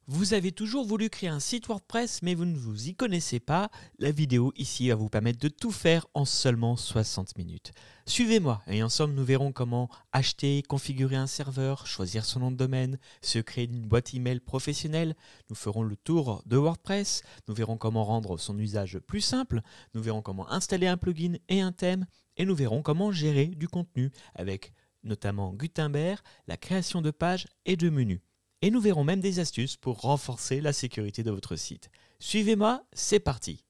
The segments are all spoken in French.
Vous avez toujours voulu créer un site WordPress, mais vous ne vous y connaissez pas. La vidéo ici va vous permettre de tout faire en seulement 60 minutes. Suivez-moi et ensemble nous verrons comment acheter, configurer un serveur, choisir son nom de domaine, se créer une boîte email professionnelle. Nous ferons le tour de WordPress, nous verrons comment rendre son usage plus simple, nous verrons comment installer un plugin et un thème, et nous verrons comment gérer du contenu avec notamment Gutenberg, la création de pages et de menus. Et nous verrons même des astuces pour renforcer la sécurité de votre site. Suivez-moi, c'est parti.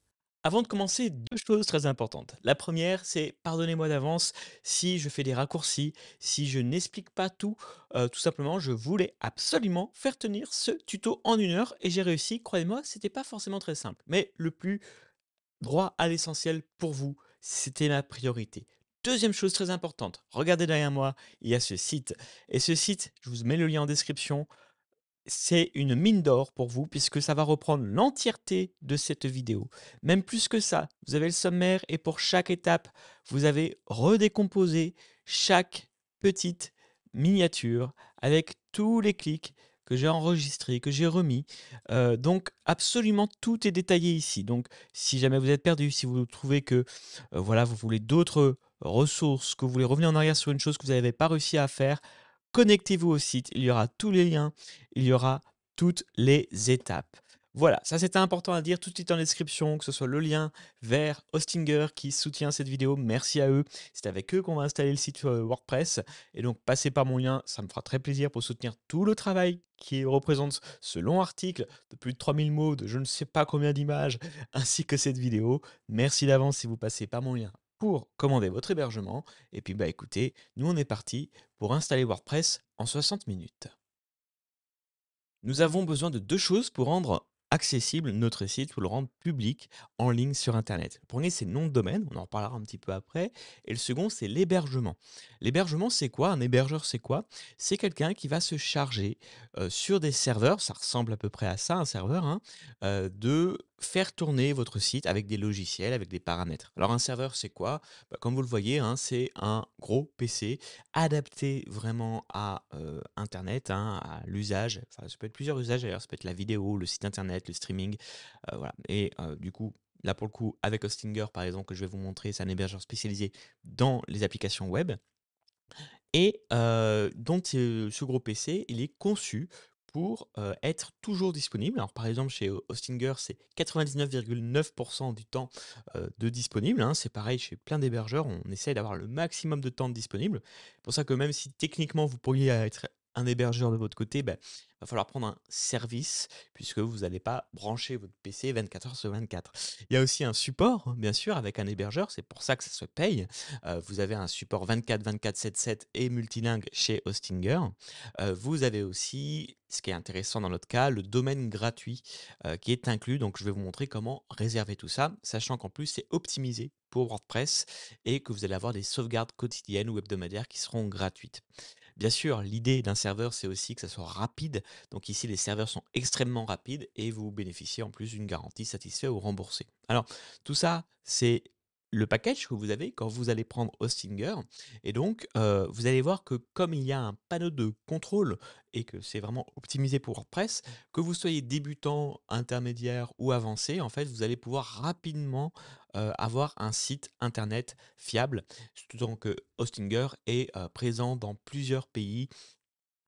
Avant de commencer, deux choses très importantes. La première, c'est pardonnez-moi d'avance si je fais des raccourcis, si je n'explique pas tout. Tout simplement, je voulais absolument faire tenir ce tuto en 1 heure et j'ai réussi. Croyez-moi, c'était pas forcément très simple. Mais le plus droit à l'essentiel pour vous, c'était la priorité. Deuxième chose très importante, regardez derrière moi, il y a ce site. Et ce site, je vous mets le lien en description. C'est une mine d'or pour vous puisque ça va reprendre l'entièreté de cette vidéo. Même plus que ça, vous avez le sommaire et pour chaque étape, vous avez redécomposé chaque petite miniature avec tous les clics que j'ai enregistrés, que j'ai remis. Donc absolument tout est détaillé ici. Donc si jamais vous êtes perdu, si vous trouvez que voilà, vous voulez d'autres ressources, que vous voulez revenir en arrière sur une chose que vous n'avez pas réussi à faire, connectez-vous au site, il y aura tous les liens, il y aura toutes les étapes. Voilà, ça c'était important à dire, tout est en description, que ce soit le lien vers Hostinger qui soutient cette vidéo, merci à eux. C'est avec eux qu'on va installer le site WordPress. Et donc passez par mon lien, ça me fera très plaisir pour soutenir tout le travail qui représente ce long article de plus de 3000 mots, de je ne sais pas combien d'images, ainsi que cette vidéo. Merci d'avance si vous passez par mon lien pour commander votre hébergement. Et puis bah écoutez, nous on est parti pour installer WordPress en 60 minutes. Nous avons besoin de deux choses pour rendre accessible notre site, pour le rendre public en ligne sur Internet. Le premier, c'est le nom de domaine, on en reparlera un petit peu après. Et le second, c'est l'hébergement. L'hébergement, c'est quoi? Un hébergeur, c'est quoi? C'est quelqu'un qui va se charger sur des serveurs, ça ressemble à peu près à ça, un serveur, hein, de faire tourner votre site avec des logiciels, avec des paramètres. Alors un serveur, c'est quoi? Bah, comme vous le voyez, hein, c'est un gros PC adapté vraiment à internet, hein, à l'usage. Enfin, ça peut être plusieurs usages d'ailleurs, ça peut être la vidéo, le site internet, le streaming, voilà. Et du coup, là pour le coup, avec Hostinger par exemple, que je vais vous montrer, c'est un hébergeur spécialisé dans les applications web. Et donc ce gros PC, il est conçu pour être toujours disponible. Alors par exemple chez Hostinger, c'est 99,9 du temps de disponible, hein. C'est pareil chez plein d'hébergeurs, on essaye d'avoir le maximum de temps de disponible. C'est pour ça que même si techniquement vous pourriez être un hébergeur de votre côté, bah, va falloir prendre un service puisque vous n'allez pas brancher votre PC 24 heures sur 24. Il y a aussi un support, bien sûr, avec un hébergeur, c'est pour ça que ça se paye. Vous avez un support 24/24/7/7 et multilingue chez Hostinger. Vous avez aussi, ce qui est intéressant dans notre cas, le domaine gratuit qui est inclus. Donc, je vais vous montrer comment réserver tout ça, sachant qu'en plus, c'est optimisé pour WordPress et que vous allez avoir des sauvegardes quotidiennes ou hebdomadaires qui seront gratuites. Bien sûr, l'idée d'un serveur, c'est aussi que ça soit rapide. Donc ici, les serveurs sont extrêmement rapides et vous bénéficiez en plus d'une garantie satisfait ou remboursée. Alors, tout ça, c'est le package que vous avez quand vous allez prendre Hostinger. Et donc, vous allez voir que comme il y a un panneau de contrôle et que c'est vraiment optimisé pour WordPress, que vous soyez débutant, intermédiaire ou avancé, en fait, vous allez pouvoir rapidement avoir un site internet fiable, d'autant que Hostinger est présent dans plusieurs pays.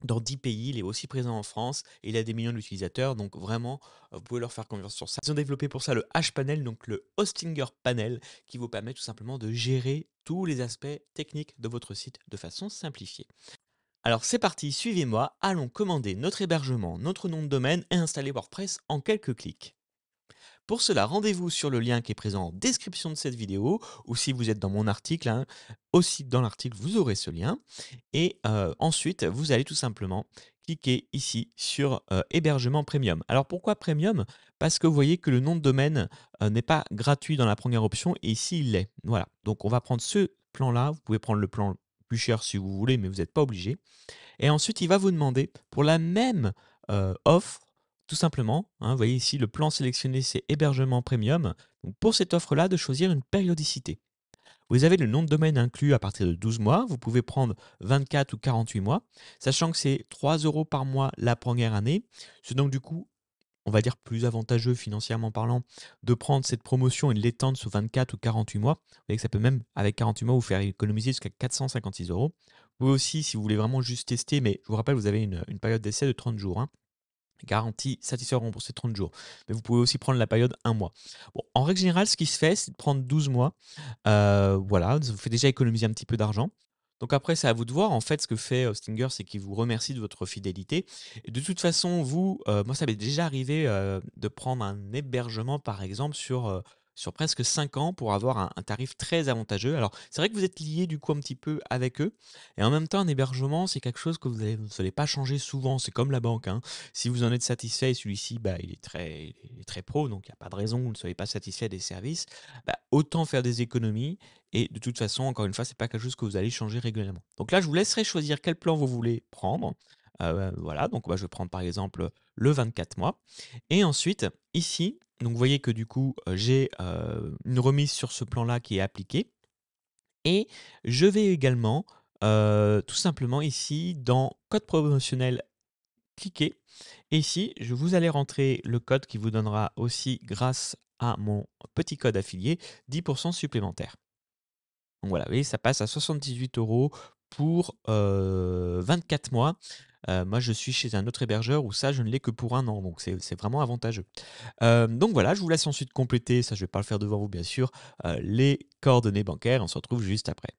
Dans 10 pays, il est aussi présent en France et il a des millions d'utilisateurs, donc vraiment, vous pouvez leur faire confiance sur ça. Ils ont développé pour ça le H-Panel, donc le Hostinger Panel, qui vous permet tout simplement de gérer tous les aspects techniques de votre site de façon simplifiée. Alors c'est parti, suivez-moi, allons commander notre hébergement, notre nom de domaine et installer WordPress en quelques clics. Pour cela, rendez-vous sur le lien qui est présent en description de cette vidéo, ou si vous êtes dans mon article, hein, aussi dans l'article, vous aurez ce lien. Et ensuite, vous allez tout simplement cliquer ici sur hébergement premium. Alors pourquoi premium? Parce que vous voyez que le nom de domaine n'est pas gratuit dans la première option et ici il l'est. Voilà, donc on va prendre ce plan-là. Vous pouvez prendre le plan plus cher si vous voulez, mais vous n'êtes pas obligé. Et ensuite, il va vous demander pour la même offre, tout simplement, hein, vous voyez ici le plan sélectionné, c'est hébergement premium. Donc pour cette offre-là, de choisir une périodicité. Vous avez le nom de domaine inclus à partir de 12 mois. Vous pouvez prendre 24 ou 48 mois, sachant que c'est 3 € par mois la première année. C'est donc du coup on va dire, plus avantageux financièrement parlant, de prendre cette promotion et de l'étendre sur 24 ou 48 mois. Vous voyez que ça peut même, avec 48 mois, vous faire économiser jusqu'à 456 euros. Vous pouvez aussi, si vous voulez vraiment juste tester, mais je vous rappelle, vous avez une période d'essai de 30 jours, hein. Garantie satisfaire remboursé 30 jours. Mais vous pouvez aussi prendre la période un mois. Bon, en règle générale, ce qui se fait, c'est de prendre 12 mois. Voilà, ça vous fait déjà économiser un petit peu d'argent. Donc après, c'est à vous de voir. En fait, ce que fait Stinger, c'est qu'il vous remercie de votre fidélité. Et de toute façon, vous, moi, ça m'est déjà arrivé de prendre un hébergement, par exemple, sur presque 5 ans pour avoir un tarif très avantageux. Alors, c'est vrai que vous êtes lié du coup un petit peu avec eux. Et en même temps, un hébergement, c'est quelque chose que vous n'allez pas changer souvent. C'est comme la banque, hein. Si vous en êtes satisfait, celui-ci, bah, il est très pro, donc il n'y a pas de raison que vous ne soyez pas satisfait des services. Bah, autant faire des économies. Et de toute façon, encore une fois, c'est pas quelque chose que vous allez changer régulièrement. Donc là, je vous laisserai choisir quel plan vous voulez prendre. Voilà, donc je vais prendre par exemple le 24 mois. Et ensuite, ici, donc vous voyez que du coup, j'ai une remise sur ce plan-là qui est appliquée. Et je vais également, tout simplement ici, dans code promotionnel, cliquer. Et ici, vous allez rentrer le code qui vous donnera aussi, grâce à mon petit code affilié, 10% supplémentaire. Donc voilà, vous voyez, ça passe à 78 euros pour 24 mois. Moi, je suis chez un autre hébergeur où ça, je ne l'ai que pour un an, donc c'est vraiment avantageux. Donc voilà, je vous laisse ensuite compléter, ça je ne vais pas le faire devant vous bien sûr, les coordonnées bancaires. On se retrouve juste après.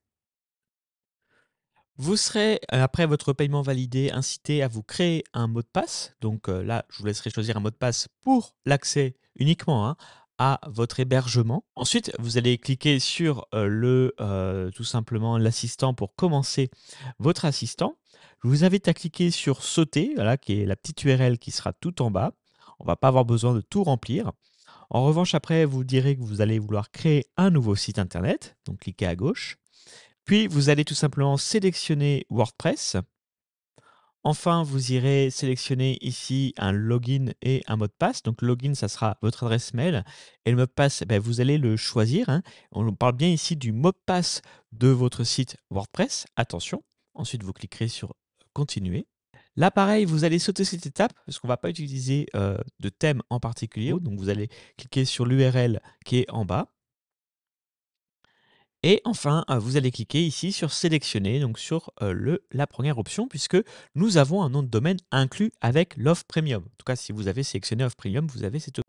Vous serez, après votre paiement validé, incité à vous créer un mot de passe. Donc là, je vous laisserai choisir un mot de passe pour l'accès uniquement, hein, à votre hébergement. Ensuite, vous allez cliquer sur tout simplement l'assistant pour commencer votre assistant. Je vous invite à cliquer sur sauter, voilà, qui est la petite URL qui sera tout en bas. On va pas avoir besoin de tout remplir. En revanche, après, vous direz que vous allez vouloir créer un nouveau site internet. Donc cliquez à gauche. Puis, vous allez tout simplement sélectionner WordPress. Enfin, vous irez sélectionner ici un login et un mot de passe. Donc, le login, ça sera votre adresse mail. Et le mot de passe, vous allez le choisir, hein. On parle bien ici du mot de passe de votre site WordPress. Attention. Ensuite, vous cliquerez sur Continuer. Là, pareil, vous allez sauter cette étape parce qu'on ne va pas utiliser de thème en particulier. Donc, vous allez cliquer sur l'URL qui est en bas. Et enfin, vous allez cliquer ici sur sélectionner, donc sur la première option, puisque nous avons un nom de domaine inclus avec l'offre premium. En tout cas, si vous avez sélectionné offre premium, vous avez cette option.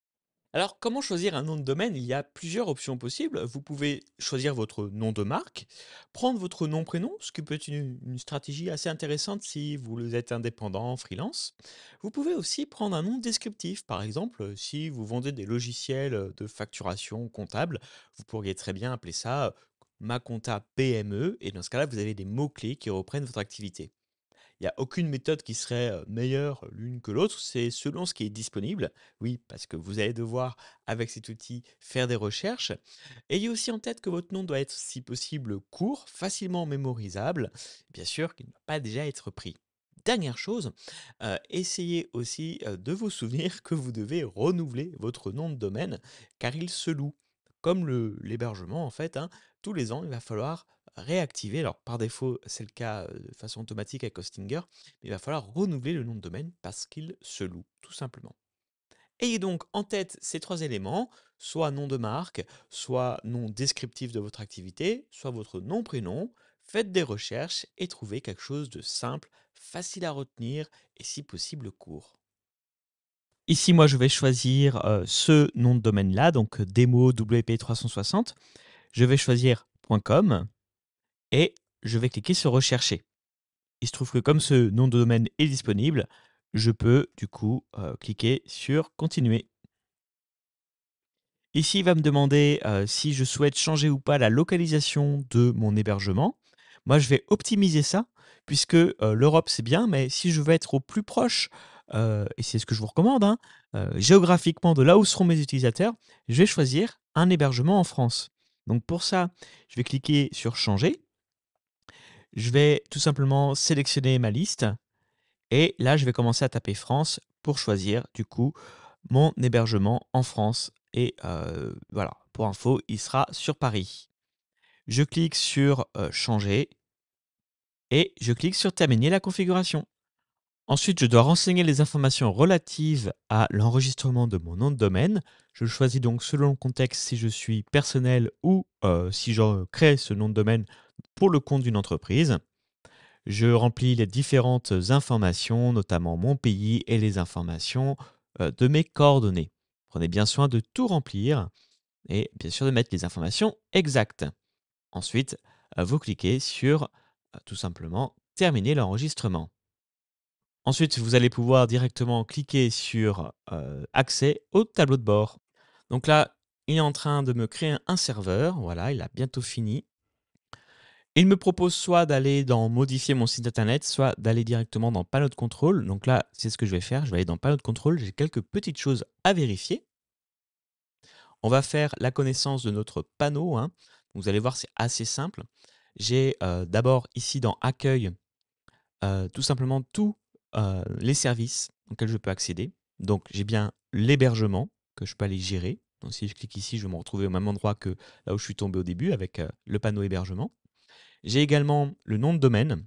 Alors, comment choisir un nom de domaine? Il y a plusieurs options possibles. Vous pouvez choisir votre nom de marque, prendre votre nom-prénom, ce qui peut être une stratégie assez intéressante si vous êtes indépendant, freelance. Vous pouvez aussi prendre un nom descriptif. Par exemple, si vous vendez des logiciels de facturation comptable, vous pourriez très bien appeler ça Ma Compta PME. Et dans ce cas-là, vous avez des mots-clés qui reprennent votre activité. Il n'y a aucune méthode qui serait meilleure l'une que l'autre, c'est selon ce qui est disponible. Oui, parce que vous allez devoir, avec cet outil, faire des recherches. Ayez aussi en tête que votre nom doit être, si possible, court, facilement mémorisable, bien sûr qu'il ne doit pas déjà être pris. Dernière chose, essayez aussi de vous souvenir que vous devez renouveler votre nom de domaine, car il se loue. Comme l'hébergement, en fait, hein, tous les ans, il va falloir réactiver. Alors, par défaut, c'est le cas de façon automatique avec Hostinger, mais il va falloir renouveler le nom de domaine parce qu'il se loue, tout simplement. Ayez donc en tête ces trois éléments, soit nom de marque, soit nom descriptif de votre activité, soit votre nom-prénom. Faites des recherches et trouvez quelque chose de simple, facile à retenir et si possible court. Ici, moi, je vais choisir ce nom de domaine-là, donc démo WP360. Je vais choisir .com et je vais cliquer sur rechercher. Il se trouve que comme ce nom de domaine est disponible, je peux du coup cliquer sur continuer. Ici, il va me demander si je souhaite changer ou pas la localisation de mon hébergement. Moi, je vais optimiser ça, puisque l'Europe, c'est bien, mais si je veux être au plus proche, et c'est ce que je vous recommande, hein, géographiquement de là où seront mes utilisateurs, je vais choisir un hébergement en France. Donc pour ça, je vais cliquer sur changer. Je vais tout simplement sélectionner ma liste et là, je vais commencer à taper France pour choisir du coup mon hébergement en France. Et voilà, pour info, il sera sur Paris. Je clique sur changer et je clique sur terminer la configuration. Ensuite, je dois renseigner les informations relatives à l'enregistrement de mon nom de domaine. Je choisis donc selon le contexte si je suis personnel ou si je crée ce nom de domaine pour le compte d'une entreprise. Je remplis les différentes informations, notamment mon pays et les informations de mes coordonnées. Prenez bien soin de tout remplir et bien sûr de mettre les informations exactes. Ensuite, vous cliquez sur tout simplement terminer l'enregistrement. Ensuite, vous allez pouvoir directement cliquer sur accès au tableau de bord. Donc là, il est en train de me créer un serveur. Voilà, il a bientôt fini. Il me propose soit d'aller dans modifier mon site internet, soit d'aller directement dans panneau de contrôle. Donc là, c'est ce que je vais faire. Je vais aller dans panneau de contrôle. J'ai quelques petites choses à vérifier. On va faire la connaissance de notre panneau, hein. Vous allez voir, c'est assez simple. J'ai d'abord ici dans accueil, tout simplement tous les services auxquels je peux accéder. Donc j'ai bien l'hébergement que je peux aller gérer. Donc si je clique ici, je vais me retrouver au même endroit que là où je suis tombé au début avec le panneau hébergement. J'ai également le nom de domaine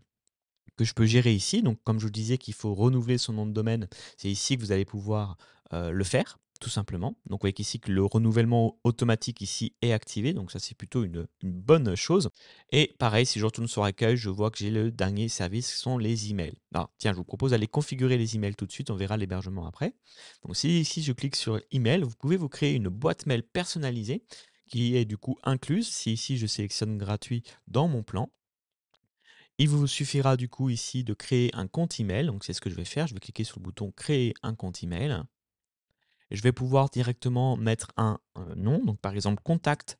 que je peux gérer ici. Donc, comme je vous disais qu'il faut renouveler son nom de domaine, c'est ici que vous allez pouvoir le faire, tout simplement. Donc, vous voyez qu'ici que le renouvellement automatique ici est activé. Donc, ça, c'est plutôt une bonne chose. Et pareil, si je retourne sur accueil, je vois que j'ai le dernier service qui sont les emails. Alors, tiens, je vous propose d'aller configurer les emails tout de suite. On verra l'hébergement après. Donc, si ici je clique sur email, vous pouvez vous créer une boîte mail personnalisée qui est du coup incluse. Si ici je sélectionne gratuit dans mon plan, il vous suffira du coup ici de créer un compte email. Donc c'est ce que je vais faire. Je vais cliquer sur le bouton créer un compte email. Je vais pouvoir directement mettre un nom, donc par exemple contact,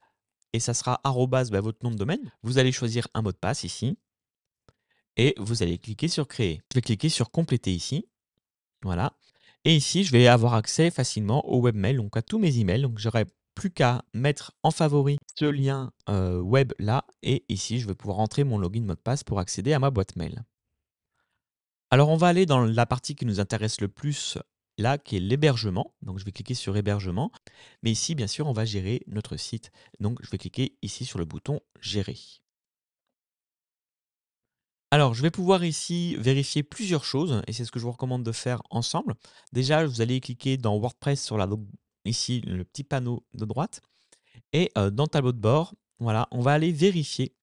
et ça sera arrobase votre nom de domaine. Vous allez choisir un mot de passe ici et vous allez cliquer sur créer. Je vais cliquer sur compléter ici. Voilà. Et ici, je vais avoir accès facilement au webmail, donc à tous mes emails. Donc j'aurai plus qu'à mettre en favori ce lien web là. Et ici, je vais pouvoir entrer mon login mot de passe pour accéder à ma boîte mail. Alors, on va aller dans la partie qui nous intéresse le plus là, qui est l'hébergement. Donc, je vais cliquer sur hébergement. Mais ici, bien sûr, on va gérer notre site. Donc, je vais cliquer ici sur le bouton gérer. Alors, je vais pouvoir ici vérifier plusieurs choses et c'est ce que je vous recommande de faire ensemble. Déjà, vous allez cliquer dans WordPress sur ici le petit panneau de droite et dans tableau de bord, voilà, on va aller vérifier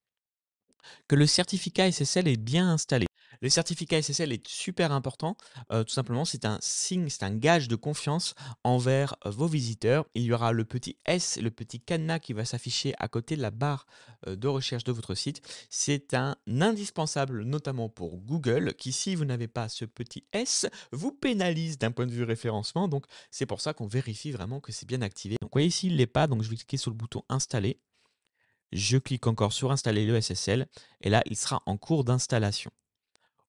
que le certificat SSL est bien installé. Le certificat SSL est super important. Tout simplement, c'est un signe, c'est un gage de confiance envers vos visiteurs. Il y aura le petit S, le petit cadenas qui va s'afficher à côté de la barre de recherche de votre site. C'est un indispensable, notamment pour Google, qui, si vous n'avez pas ce petit S, vous pénalise d'un point de vue référencement. Donc, c'est pour ça qu'on vérifie vraiment que c'est bien activé. Donc, vous voyez ici, il ne l'est pas. Donc, je vais cliquer sur le bouton installer. Je clique encore sur installer le SSL et là, il sera en cours d'installation.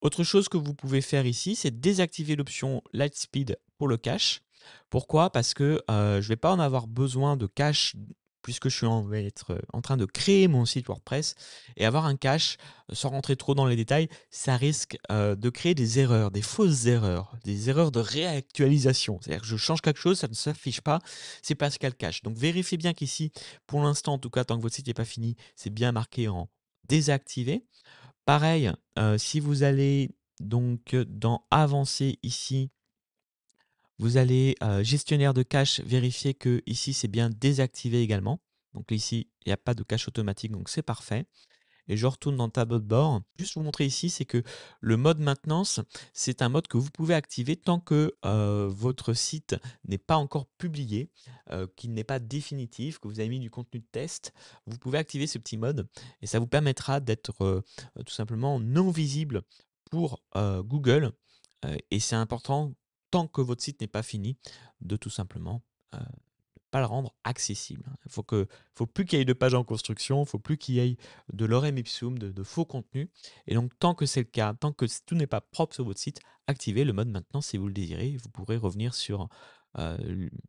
Autre chose que vous pouvez faire ici, c'est désactiver l'option Lightspeed pour le cache. Pourquoi? Parce que je ne vais pas en avoir besoin de cache puisque vais être en train de créer mon site WordPress et avoir un cache, sans rentrer trop dans les détails, ça risque de créer des erreurs, des fausses erreurs, des erreurs de réactualisation. C'est-à-dire que je change quelque chose, ça ne s'affiche pas, c'est parce qu'elle cache. Donc vérifiez bien qu'ici, pour l'instant en tout cas, tant que votre site n'est pas fini, c'est bien marqué en désactivé. Pareil, si vous allez donc dans avancer ici, vous allez gestionnaire de cache, vérifier que ici c'est bien désactivé également. Donc ici, il n'y a pas de cache automatique, donc c'est parfait. Et je retourne dans tableau de bord. Juste vous montrer ici, c'est que le mode maintenance, c'est un mode que vous pouvez activer tant que votre site n'est pas encore publié, qu'il n'est pas définitif, que vous avez mis du contenu de test. Vous pouvez activer ce petit mode et ça vous permettra d'être tout simplement non visible pour Google. Et c'est important, tant que votre site n'est pas fini, de tout simplement pas le rendre accessible. Faut plus qu'il y ait de pages en construction, il faut plus qu'il y ait de lorem ipsum, de faux contenus. Et donc, tant que c'est le cas, tant que tout n'est pas propre sur votre site, activez le mode maintenant si vous le désirez. Vous pourrez revenir sur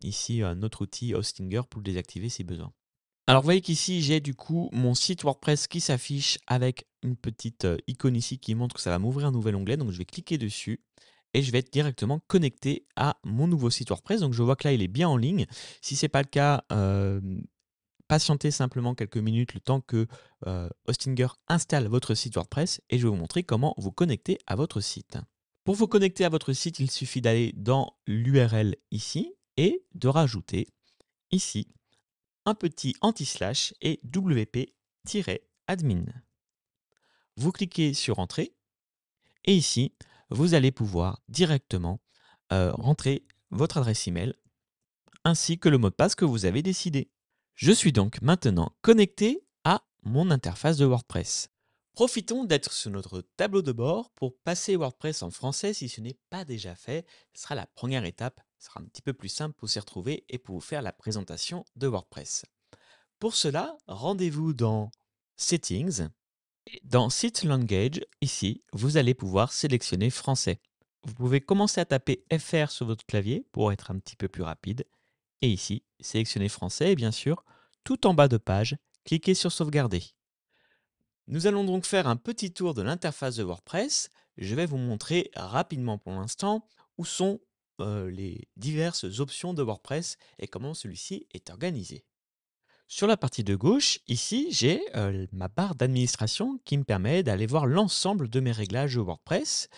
ici un autre outil Hostinger pour le désactiver si besoin. Alors, vous voyez qu'ici, j'ai du coup mon site WordPress qui s'affiche avec une petite icône ici qui montre que ça va m'ouvrir un nouvel onglet. Donc, je vais cliquer dessus et je vais être directement connecté à mon nouveau site WordPress. Donc, je vois que là, il est bien en ligne. Si ce n'est pas le cas, patientez simplement quelques minutes le temps que Hostinger installe votre site WordPress et je vais vous montrer comment vous connecter à votre site. Pour vous connecter à votre site, il suffit d'aller dans l'URL ici et de rajouter ici un petit anti-slash et wp-admin. Vous cliquez sur Entrée et ici, vous allez pouvoir directement rentrer votre adresse email ainsi que le mot de passe que vous avez décidé. Je suis donc maintenant connecté à mon interface de WordPress. Profitons d'être sur notre tableau de bord pour passer WordPress en français si ce n'est pas déjà fait. Ce sera la première étape, ce sera un petit peu plus simple pour s'y retrouver et pour vous faire la présentation de WordPress. Pour cela, rendez-vous dans Settings et dans Site Language, ici, vous allez pouvoir sélectionner français. Vous pouvez commencer à taper FR sur votre clavier pour être un petit peu plus rapide. Et ici, sélectionnez français et bien sûr, tout en bas de page, cliquez sur sauvegarder. Nous allons donc faire un petit tour de l'interface de WordPress. Je vais vous montrer rapidement pour l'instant où sont les diverses options de WordPress et comment celui-ci est organisé. Sur la partie de gauche, ici, j'ai ma barre d'administration qui me permet d'aller voir l'ensemble de mes réglages WordPress,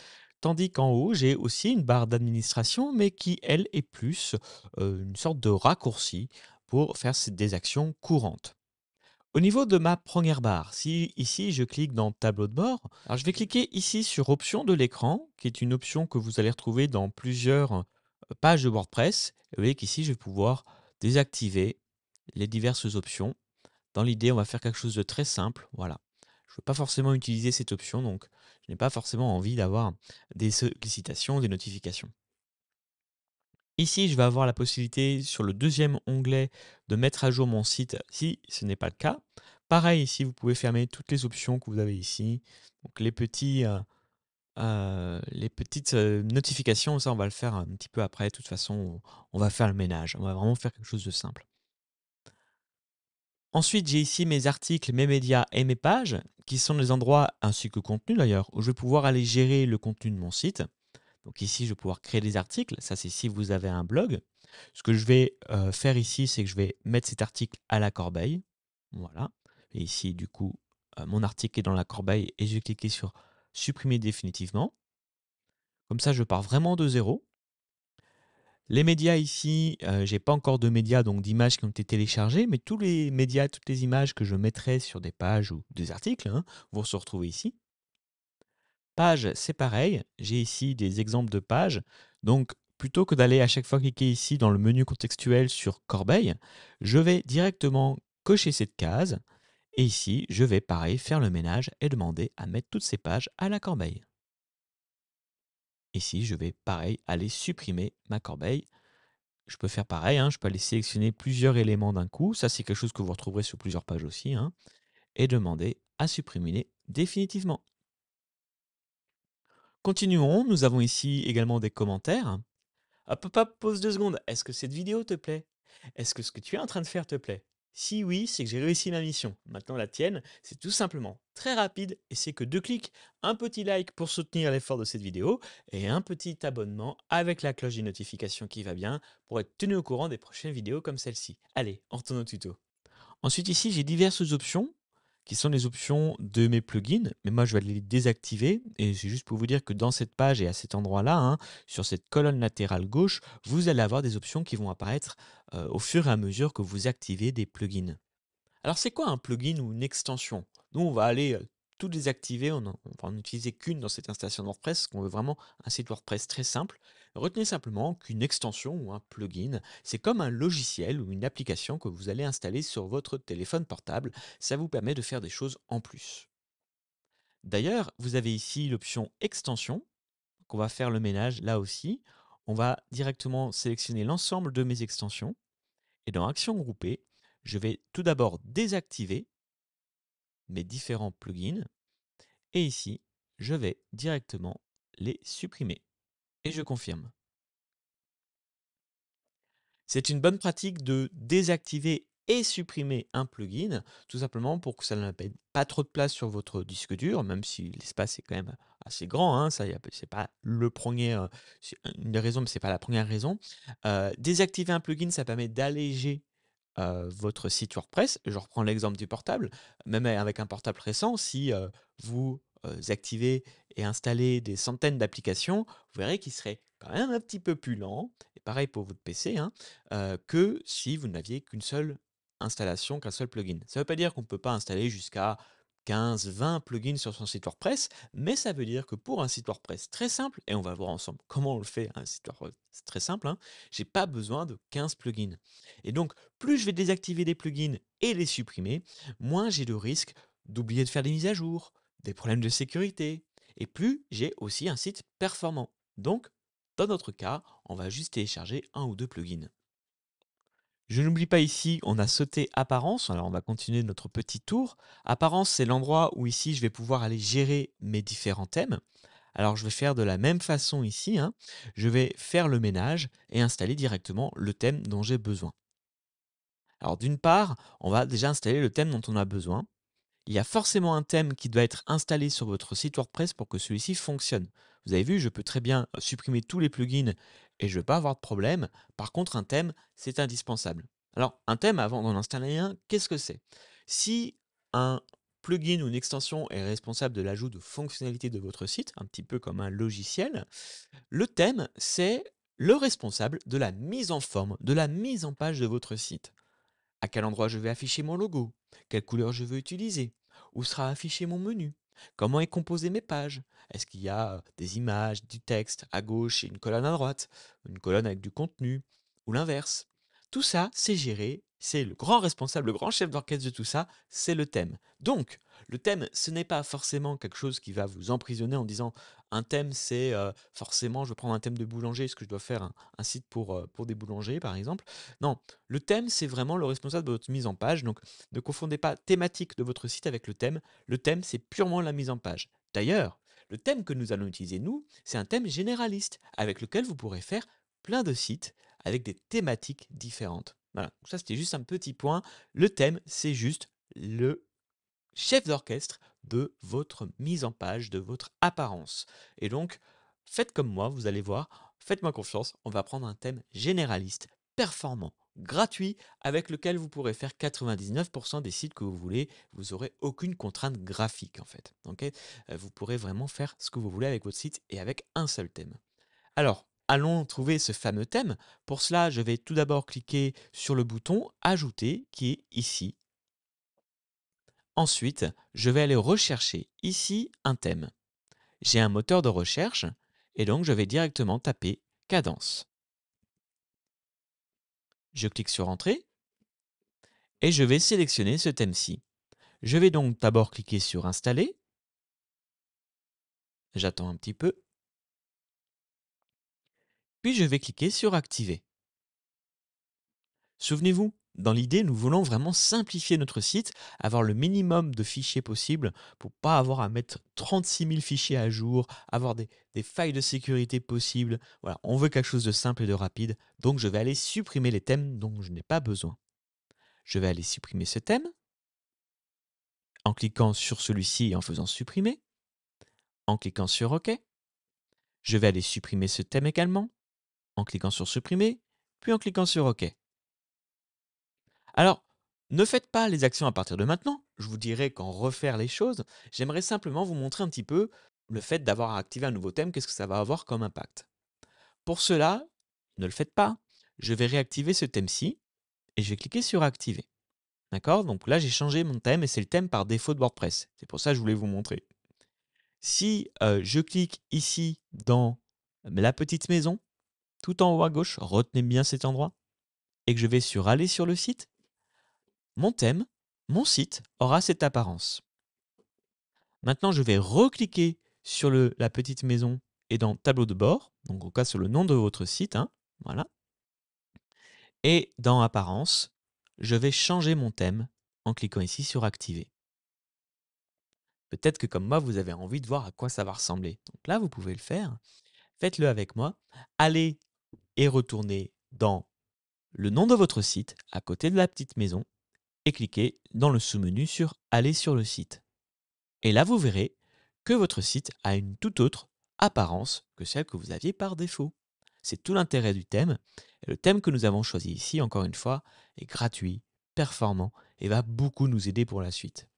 tandis qu'en haut, j'ai aussi une barre d'administration, mais qui, elle, est plus une sorte de raccourci pour faire des actions courantes. Au niveau de ma première barre, si ici je clique dans Tableau de bord, alors je vais cliquer ici sur Options de l'écran, qui est une option que vous allez retrouver dans plusieurs pages de WordPress. Et vous voyez qu'ici je vais pouvoir désactiver les diverses options. Dans l'idée, on va faire quelque chose de très simple. Voilà. Je ne veux pas forcément utiliser cette option, donc je n'ai pas forcément envie d'avoir des sollicitations, des notifications. Ici, je vais avoir la possibilité sur le deuxième onglet de mettre à jour mon site si ce n'est pas le cas. Pareil, ici, vous pouvez fermer toutes les options que vous avez ici. Donc les petites notifications, ça on va le faire un petit peu après. De toute façon, on va faire le ménage. On va vraiment faire quelque chose de simple. Ensuite, j'ai ici mes articles, mes médias et mes pages, qui sont les endroits, ainsi que le contenu d'ailleurs, où je vais pouvoir aller gérer le contenu de mon site. Donc ici, je vais pouvoir créer des articles. Ça, c'est si vous avez un blog. Ce que je vais faire ici, c'est que je vais mettre cet article à la corbeille. Voilà. Et ici, du coup, mon article est dans la corbeille et je vais cliquer sur supprimer définitivement. Comme ça, je pars vraiment de zéro. Les médias ici, j'ai pas encore de médias, donc d'images qui ont été téléchargées, mais tous les médias, toutes les images que je mettrai sur des pages ou des articles vont se retrouver ici. Page, c'est pareil. J'ai ici des exemples de pages. Donc, plutôt que d'aller à chaque fois cliquer ici dans le menu contextuel sur corbeille, je vais directement cocher cette case. Et ici, je vais pareil faire le ménage et demander à mettre toutes ces pages à la corbeille. Ici, je vais pareil aller supprimer ma corbeille. Je peux faire pareil, je peux aller sélectionner plusieurs éléments d'un coup. Ça, c'est quelque chose que vous retrouverez sur plusieurs pages aussi. Et demander à supprimer définitivement. Continuons, nous avons ici également des commentaires. Hop, hop, hop, pause 2 secondes. Est-ce que cette vidéo te plaît? Est-ce que ce que tu es en train de faire te plaît? Si oui, c'est que j'ai réussi ma mission. Maintenant, la tienne, c'est tout simplement très rapide et c'est que 2 clics, un petit like pour soutenir l'effort de cette vidéo et un petit abonnement avec la cloche des notifications qui va bien pour être tenu au courant des prochaines vidéos comme celle-ci. Allez, on retourne au tuto. Ensuite, ici, j'ai diverses options qui sont les options de mes plugins, mais moi je vais les désactiver et c'est juste pour vous dire que dans cette page et à cet endroit-là, sur cette colonne latérale gauche, vous allez avoir des options qui vont apparaître au fur et à mesure que vous activez des plugins. Alors c'est quoi un plugin ou une extension? Nous on va aller tout désactiver, on va en utiliser qu'une dans cette installation de WordPress, parce qu'on veut vraiment un site WordPress très simple. Retenez simplement qu'une extension ou un plugin, c'est comme un logiciel ou une application que vous allez installer sur votre téléphone portable. Ça vous permet de faire des choses en plus. D'ailleurs, vous avez ici l'option extension, qu'on va faire le ménage là aussi. On va directement sélectionner l'ensemble de mes extensions et dans Action groupée, je vais tout d'abord désactiver mes différents plugins et ici, je vais directement les supprimer et je confirme. C'est une bonne pratique de désactiver et supprimer un plugin, tout simplement pour que ça ne prenne pas trop de place sur votre disque dur, même si l'espace est quand même assez grand, ça c'est pas le premier, c'est une des raisons, mais c'est pas la première raison. Désactiver un plugin, ça permet d'alléger votre site WordPress. Je reprends l'exemple du portable. Même avec un portable récent, si vous activer et installer des centaines d'applications, vous verrez qu'il serait quand même un petit peu plus lent, et pareil pour votre PC, hein, que si vous n'aviez qu'une seule installation, qu'un seul plugin. Ça ne veut pas dire qu'on ne peut pas installer jusqu'à 15-20 plugins sur son site WordPress, mais ça veut dire que pour un site WordPress très simple, et on va voir ensemble comment on le fait, un site WordPress très simple, hein, j'ai pas besoin de 15 plugins. Et donc, plus je vais désactiver des plugins et les supprimer, moins j'ai de risque d'oublier de faire des mises à jour, des problèmes de sécurité, et plus j'ai aussi un site performant. Donc, dans notre cas, on va juste télécharger un ou deux plugins. Je n'oublie pas ici, on a sauté apparence. Alors on va continuer notre petit tour. Apparence, c'est l'endroit où ici je vais pouvoir aller gérer mes différents thèmes. Alors je vais faire de la même façon ici, hein. Je vais faire le ménage et installer directement le thème dont j'ai besoin. Alors d'une part, on va déjà installer le thème dont on a besoin. Il y a forcément un thème qui doit être installé sur votre site WordPress pour que celui-ci fonctionne. Vous avez vu, je peux très bien supprimer tous les plugins et je ne vais pas avoir de problème. Par contre, un thème, c'est indispensable. Alors, un thème, avant d'en installer un, qu'est-ce que c'est? Si un plugin ou une extension est responsable de l'ajout de fonctionnalités de votre site, un petit peu comme un logiciel, le thème, c'est le responsable de la mise en forme, de la mise en page de votre site. À quel endroit je vais afficher mon logo? Quelle couleur je veux utiliser? Où sera affiché mon menu? Comment est composé mes pages? Est-ce qu'il y a des images, du texte à gauche et une colonne à droite? Une colonne avec du contenu? Ou l'inverse? Tout ça, c'est géré. C'est le grand responsable, le grand chef d'orchestre de tout ça, c'est le thème. Donc, le thème, ce n'est pas forcément quelque chose qui va vous emprisonner en disant un thème, c'est forcément, je vais prendre un thème de boulanger, est-ce que je dois faire un site pour des boulangers, par exemple? Non, le thème, c'est vraiment le responsable de votre mise en page. Donc, ne confondez pas thématique de votre site avec le thème. Le thème, c'est purement la mise en page. D'ailleurs, le thème que nous allons utiliser, nous, c'est un thème généraliste avec lequel vous pourrez faire plein de sites avec des thématiques différentes. Voilà, donc ça c'était juste un petit point. Le thème, c'est juste le chef d'orchestre de votre mise en page, de votre apparence. Et donc, faites comme moi, vous allez voir, faites-moi confiance, on va prendre un thème généraliste, performant, gratuit, avec lequel vous pourrez faire 99% des sites que vous voulez. Vous n'aurez aucune contrainte graphique en fait. Ok. Vous pourrez vraiment faire ce que vous voulez avec votre site et avec un seul thème. Alors, allons trouver ce fameux thème. Pour cela, je vais tout d'abord cliquer sur le bouton Ajouter qui est ici. Ensuite, je vais aller rechercher ici un thème. J'ai un moteur de recherche et donc je vais directement taper Cadence. Je clique sur Entrée et je vais sélectionner ce thème-ci. Je vais donc d'abord cliquer sur Installer. J'attends un petit peu. Puis je vais cliquer sur Activer. Souvenez-vous, dans l'idée, nous voulons vraiment simplifier notre site, avoir le minimum de fichiers possible pour pas avoir à mettre 36 000 fichiers à jour, avoir des failles de sécurité possibles. Voilà, on veut quelque chose de simple et de rapide, donc je vais aller supprimer les thèmes dont je n'ai pas besoin. Je vais aller supprimer ce thème en cliquant sur celui-ci et en faisant supprimer, en cliquant sur OK. Je vais aller supprimer ce thème également en cliquant sur supprimer, puis en cliquant sur OK. Alors, ne faites pas les actions à partir de maintenant. Je vous dirai quand refaire les choses. J'aimerais simplement vous montrer un petit peu le fait d'avoir activé un nouveau thème, qu'est-ce que ça va avoir comme impact. Pour cela, ne le faites pas. Je vais réactiver ce thème-ci et je vais cliquer sur Activer. D'accord? Donc là, j'ai changé mon thème et c'est le thème par défaut de WordPress. C'est pour ça que je voulais vous montrer. Si je clique ici dans la petite maison, tout en haut à gauche, retenez bien cet endroit, et que je vais sur Aller sur le site, mon thème, mon site aura cette apparence. Maintenant, je vais recliquer sur la petite maison et dans Tableau de bord, donc au cas sur le nom de votre site, hein, voilà. Et dans Apparence, je vais changer mon thème en cliquant ici sur Activer. Peut-être que comme moi, vous avez envie de voir à quoi ça va ressembler. Donc là, vous pouvez le faire. Faites-le avec moi. Allez et retournez dans le nom de votre site, à côté de la petite maison, et cliquez dans le sous-menu sur Aller sur le site. Et là, vous verrez que votre site a une toute autre apparence que celle que vous aviez par défaut. C'est tout l'intérêt du thème. Et le thème que nous avons choisi ici, encore une fois, est gratuit, performant et va beaucoup nous aider pour la suite.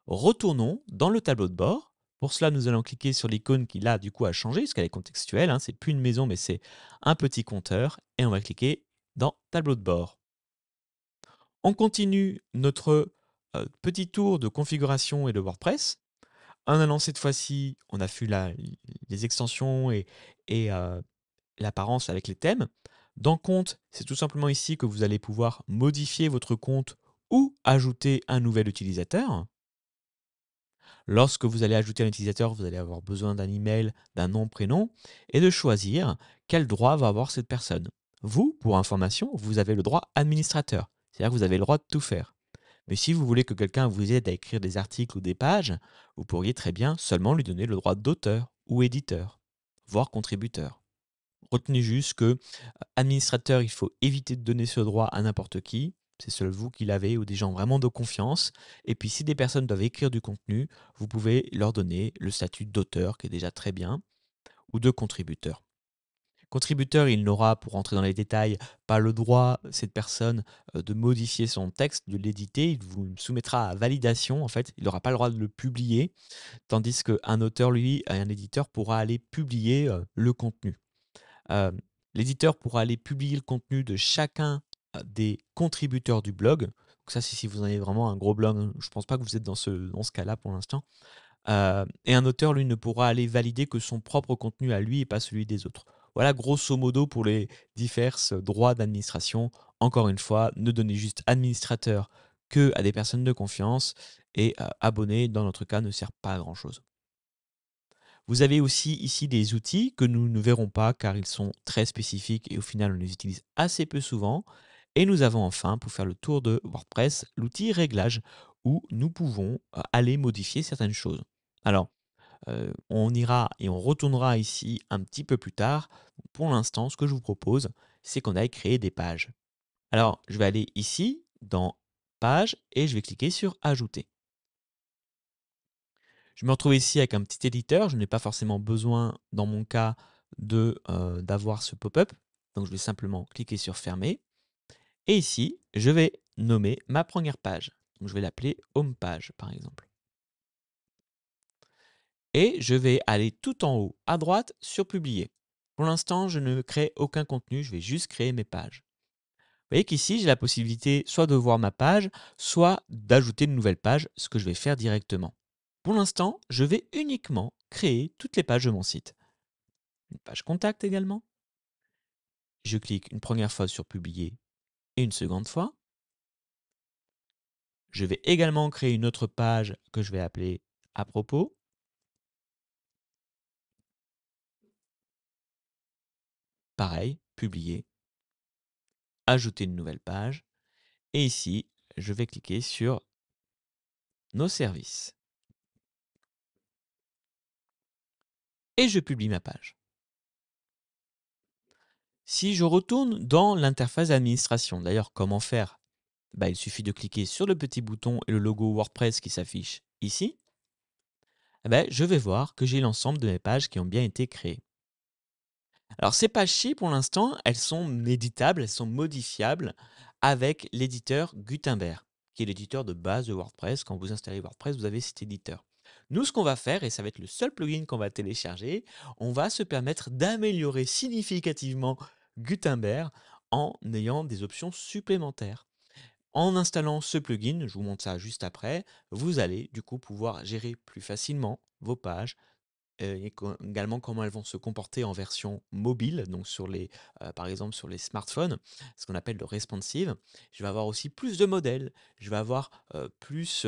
Retournons dans le tableau de bord Pour cela, nous allons cliquer sur l'icône qui là, du coup, a changé, parce qu'elle est contextuelle, hein, c'est plus une maison, mais c'est un petit compteur, et on va cliquer dans Tableau de bord. On continue notre petit tour de configuration et de WordPress. En allant cette fois-ci, on a vu les extensions et l'apparence avec les thèmes. Dans Compte, c'est tout simplement ici que vous allez pouvoir modifier votre compte ou ajouter un nouvel utilisateur. Lorsque vous allez ajouter un utilisateur, vous allez avoir besoin d'un email, d'un nom, prénom, et de choisir quel droit va avoir cette personne. Vous, pour information, vous avez le droit administrateur, c'est-à-dire que vous avez le droit de tout faire. Mais si vous voulez que quelqu'un vous aide à écrire des articles ou des pages, vous pourriez très bien seulement lui donner le droit d'auteur ou éditeur, voire contributeur. Retenez juste que administrateur, il faut éviter de donner ce droit à n'importe qui. C'est seul vous qui l'avez ou des gens vraiment de confiance. Et puis si des personnes doivent écrire du contenu, vous pouvez leur donner le statut d'auteur qui est déjà très bien ou de contributeur. Contributeur, il n'aura, pour rentrer dans les détails, pas le droit, cette personne, de modifier son texte, de l'éditer. Il vous soumettra à validation, en fait. Il n'aura pas le droit de le publier, tandis qu'un auteur, lui, un éditeur pourra aller publier le contenu. Euh, L'éditeur pourra aller publier le contenu de chacun des contributeurs du blog. Donc ça, c'est si vous en avez vraiment un gros blog. Je ne pense pas que vous êtes dans ce cas-là pour l'instant. Et un auteur, lui, ne pourra aller valider que son propre contenu à lui et pas celui des autres. Voilà, grosso modo, pour les divers droits d'administration. Encore une fois, ne donnez juste administrateur que à des personnes de confiance et abonné, dans notre cas, ne sert pas à grand-chose. Vous avez aussi ici des outils que nous ne verrons pas car ils sont très spécifiques et au final on les utilise assez peu souvent. Et nous avons enfin, pour faire le tour de WordPress, l'outil réglage où nous pouvons aller modifier certaines choses. Alors, on ira et on retournera ici un petit peu plus tard. Pour l'instant, ce que je vous propose, c'est qu'on aille créer des pages. Alors, je vais aller ici dans Pages et je vais cliquer sur Ajouter. Je me retrouve ici avec un petit éditeur. Je n'ai pas forcément besoin, dans mon cas, d'avoir ce pop-up. Donc, je vais simplement cliquer sur Fermer. Et ici, je vais nommer ma première page. Donc, je vais l'appeler Home Page, par exemple. Et je vais aller tout en haut à droite sur Publier. Pour l'instant, je ne crée aucun contenu. Je vais juste créer mes pages. Vous voyez qu'ici, j'ai la possibilité soit de voir ma page, soit d'ajouter une nouvelle page, ce que je vais faire directement. Pour l'instant, je vais uniquement créer toutes les pages de mon site. Une page contact également. Je clique une première fois sur publier et une seconde fois. Je vais également créer une autre page que je vais appeler à propos. Pareil, publier, ajouter une nouvelle page. Et ici, je vais cliquer sur nos services. Et je publie ma page. Si je retourne dans l'interface d'administration, d'ailleurs, comment faire? Il suffit de cliquer sur le petit bouton et le logo WordPress qui s'affiche ici. Je vais voir que j'ai l'ensemble de mes pages qui ont bien été créées. Alors ces pages-ci, pour l'instant, elles sont éditables, elles sont modifiables avec l'éditeur Gutenberg, qui est l'éditeur de base de WordPress. Quand vous installez WordPress, vous avez cet éditeur. Nous, ce qu'on va faire, et ça va être le seul plugin qu'on va télécharger, on va se permettre d'améliorer significativement Gutenberg en ayant des options supplémentaires. En installant ce plugin, je vous montre ça juste après, vous allez du coup pouvoir gérer plus facilement vos pages, et également comment elles vont se comporter en version mobile, donc par exemple sur les smartphones, ce qu'on appelle le responsive. Je vais avoir aussi plus de modèles, je vais avoir plus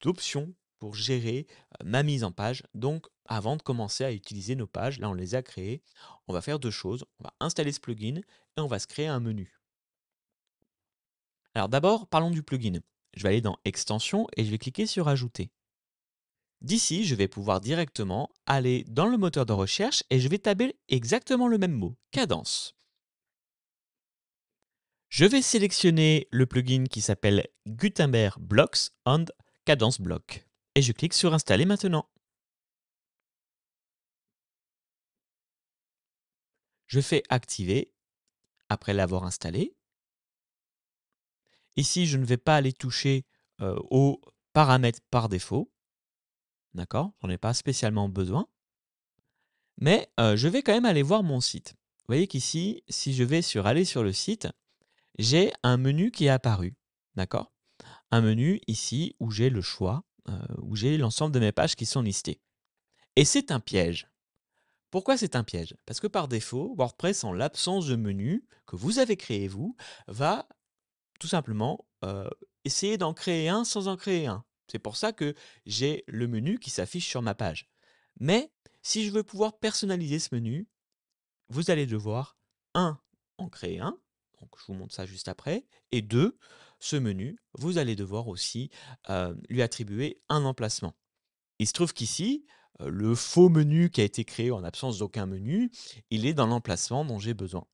d'options pour gérer ma mise en page. Donc avant de commencer à utiliser nos pages, là on les a créées, on va faire deux choses. On va installer ce plugin et on va se créer un menu. Alors d'abord, parlons du plugin. Je vais aller dans Extensions et je vais cliquer sur Ajouter. D'ici, je vais pouvoir directement aller dans le moteur de recherche et je vais taper exactement le même mot, cadence. Je vais sélectionner le plugin qui s'appelle Gutenberg Blocks and Cadence Block et je clique sur Installer maintenant. Je fais activer après l'avoir installé. Ici, je ne vais pas aller toucher aux paramètres par défaut. d'accord? J'en ai pas spécialement besoin, mais je vais quand même aller voir mon site. Vous voyez qu'ici, si je vais sur aller sur le site, j'ai un menu qui est apparu, d'accord? Un menu ici où j'ai le choix, où j'ai l'ensemble de mes pages qui sont listées. Et c'est un piège. Pourquoi c'est un piège? Parce que par défaut, WordPress, en l'absence de menu que vous avez créé vous, va tout simplement essayer d'en créer un sans en créer un. C'est pour ça que j'ai le menu qui s'affiche sur ma page. Mais si je veux pouvoir personnaliser ce menu, vous allez devoir, un, en créer un, donc je vous montre ça juste après, et deux, ce menu, vous allez devoir aussi lui attribuer un emplacement. Il se trouve qu'ici, le faux menu qui a été créé en absence d'aucun menu, il est dans l'emplacement dont j'ai besoin.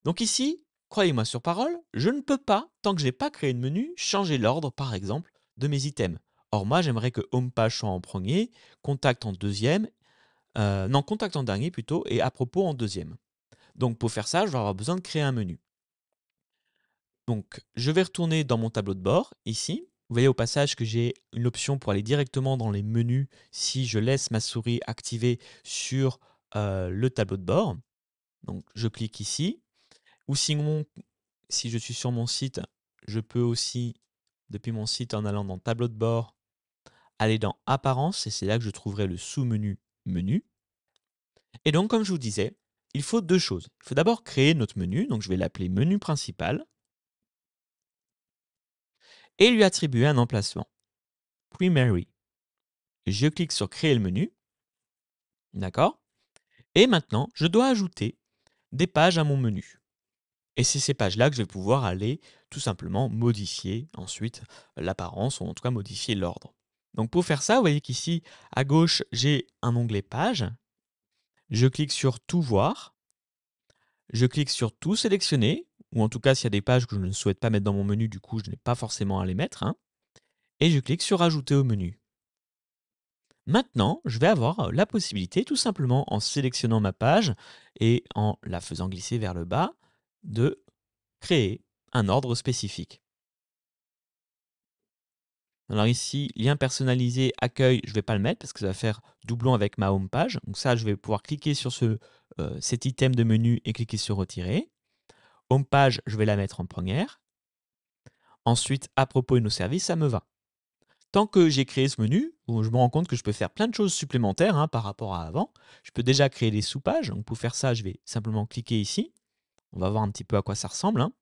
Donc ici, croyez-moi sur parole, je ne peux pas, tant que je n'ai pas créé de menu, changer l'ordre, par exemple, de mes items. Or, moi, j'aimerais que Homepage soit en premier, Contact en deuxième, non, Contact en dernier plutôt, et à propos en deuxième. Donc pour faire ça, je vais avoir besoin de créer un menu. Donc je vais retourner dans mon tableau de bord, ici. Vous voyez au passage que j'ai une option pour aller directement dans les menus si je laisse ma souris activée sur le tableau de bord. Donc je clique ici. Ou sinon, si je suis sur mon site, je peux aussi, depuis mon site en allant dans tableau de bord, aller dans apparence et c'est là que je trouverai le sous-menu menu. Et donc comme je vous disais, il faut deux choses. Il faut d'abord créer notre menu, donc je vais l'appeler menu principal. Et lui attribuer un emplacement. Primary. Je clique sur créer le menu. D'accord? Et maintenant, je dois ajouter des pages à mon menu. Et c'est ces pages-là que je vais pouvoir aller tout simplement modifier ensuite l'apparence ou en tout cas modifier l'ordre. Donc pour faire ça, vous voyez qu'ici à gauche, j'ai un onglet page. Je clique sur tout voir. Je clique sur tout sélectionner, ou en tout cas s'il y a des pages que je ne souhaite pas mettre dans mon menu, du coup je n'ai pas forcément à les mettre, hein. Et je clique sur ajouter au menu. Maintenant, je vais avoir la possibilité, tout simplement en sélectionnant ma page et en la faisant glisser vers le bas, de créer un ordre spécifique. Alors ici, lien personnalisé, accueil, je ne vais pas le mettre parce que ça va faire doublon avec ma home page. Donc ça, je vais pouvoir cliquer sur cet item de menu et cliquer sur retirer. Home page, je vais la mettre en première. Ensuite, à propos de nos services, ça me va. Tant que j'ai créé ce menu, où je me rends compte que je peux faire plein de choses supplémentaires hein, par rapport à avant. Je peux déjà créer des sous-pages. Donc pour faire ça, je vais simplement cliquer ici. On va voir un petit peu à quoi ça ressemble, hein.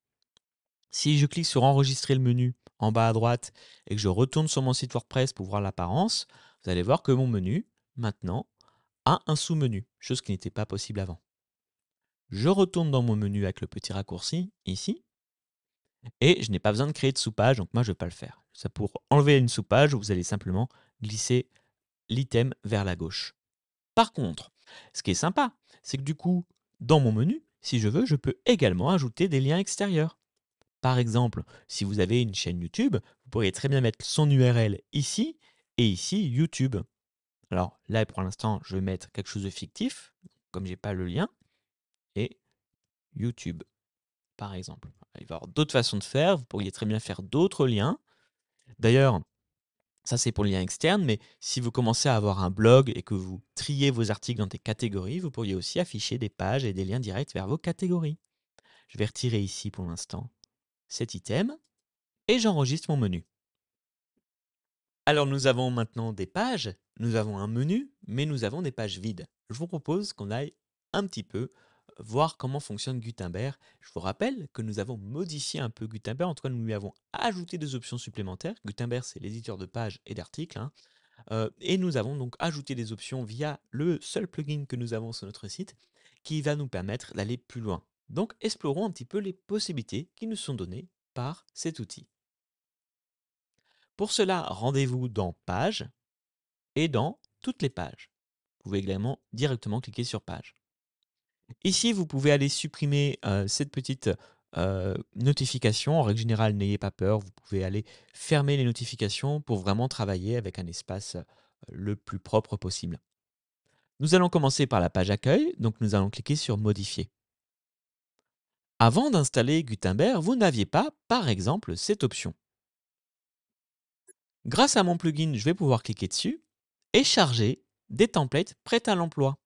Si je clique sur enregistrer le menu en bas à droite et que je retourne sur mon site WordPress pour voir l'apparence, vous allez voir que mon menu, maintenant, a un sous-menu, chose qui n'était pas possible avant. Je retourne dans mon menu avec le petit raccourci ici. Et je n'ai pas besoin de créer de sous-page, donc moi je ne vais pas le faire. Ça, pour enlever une sous-page, vous allez simplement glisser l'item vers la gauche. Par contre, ce qui est sympa, c'est que du coup, dans mon menu, si je veux, je peux également ajouter des liens extérieurs. Par exemple, si vous avez une chaîne YouTube, vous pourriez très bien mettre son URL ici et ici YouTube. Alors là, pour l'instant, je vais mettre quelque chose de fictif, comme j'ai pas le lien, et YouTube, par exemple. Il va y avoir d'autres façons de faire, vous pourriez très bien faire d'autres liens. D'ailleurs, ça, c'est pour le lien externe, mais si vous commencez à avoir un blog et que vous triez vos articles dans des catégories, vous pourriez aussi afficher des pages et des liens directs vers vos catégories. Je vais retirer ici pour l'instant cet item et j'enregistre mon menu. Alors nous avons maintenant des pages, nous avons un menu, mais nous avons des pages vides. Je vous propose qu'on aille un petit peu voir comment fonctionne Gutenberg. Je vous rappelle que nous avons modifié un peu Gutenberg, en tout cas nous lui avons ajouté des options supplémentaires. Gutenberg, c'est l'éditeur de pages et d'articles, hein. Et nous avons donc ajouté des options via le seul plugin que nous avons sur notre site qui va nous permettre d'aller plus loin. Donc explorons un petit peu les possibilités qui nous sont données par cet outil. Pour cela, rendez-vous dans Pages et dans Toutes les pages. Vous pouvez également directement cliquer sur Page. Ici, vous pouvez aller supprimer cette petite notification. En règle générale, n'ayez pas peur. Vous pouvez aller fermer les notifications pour vraiment travailler avec un espace le plus propre possible. Nous allons commencer par la page accueil. Donc, nous allons cliquer sur Modifier. Avant d'installer Gutenberg, vous n'aviez pas, par exemple, cette option. Grâce à mon plugin, je vais pouvoir cliquer dessus et charger des templates prêts à l'emploi.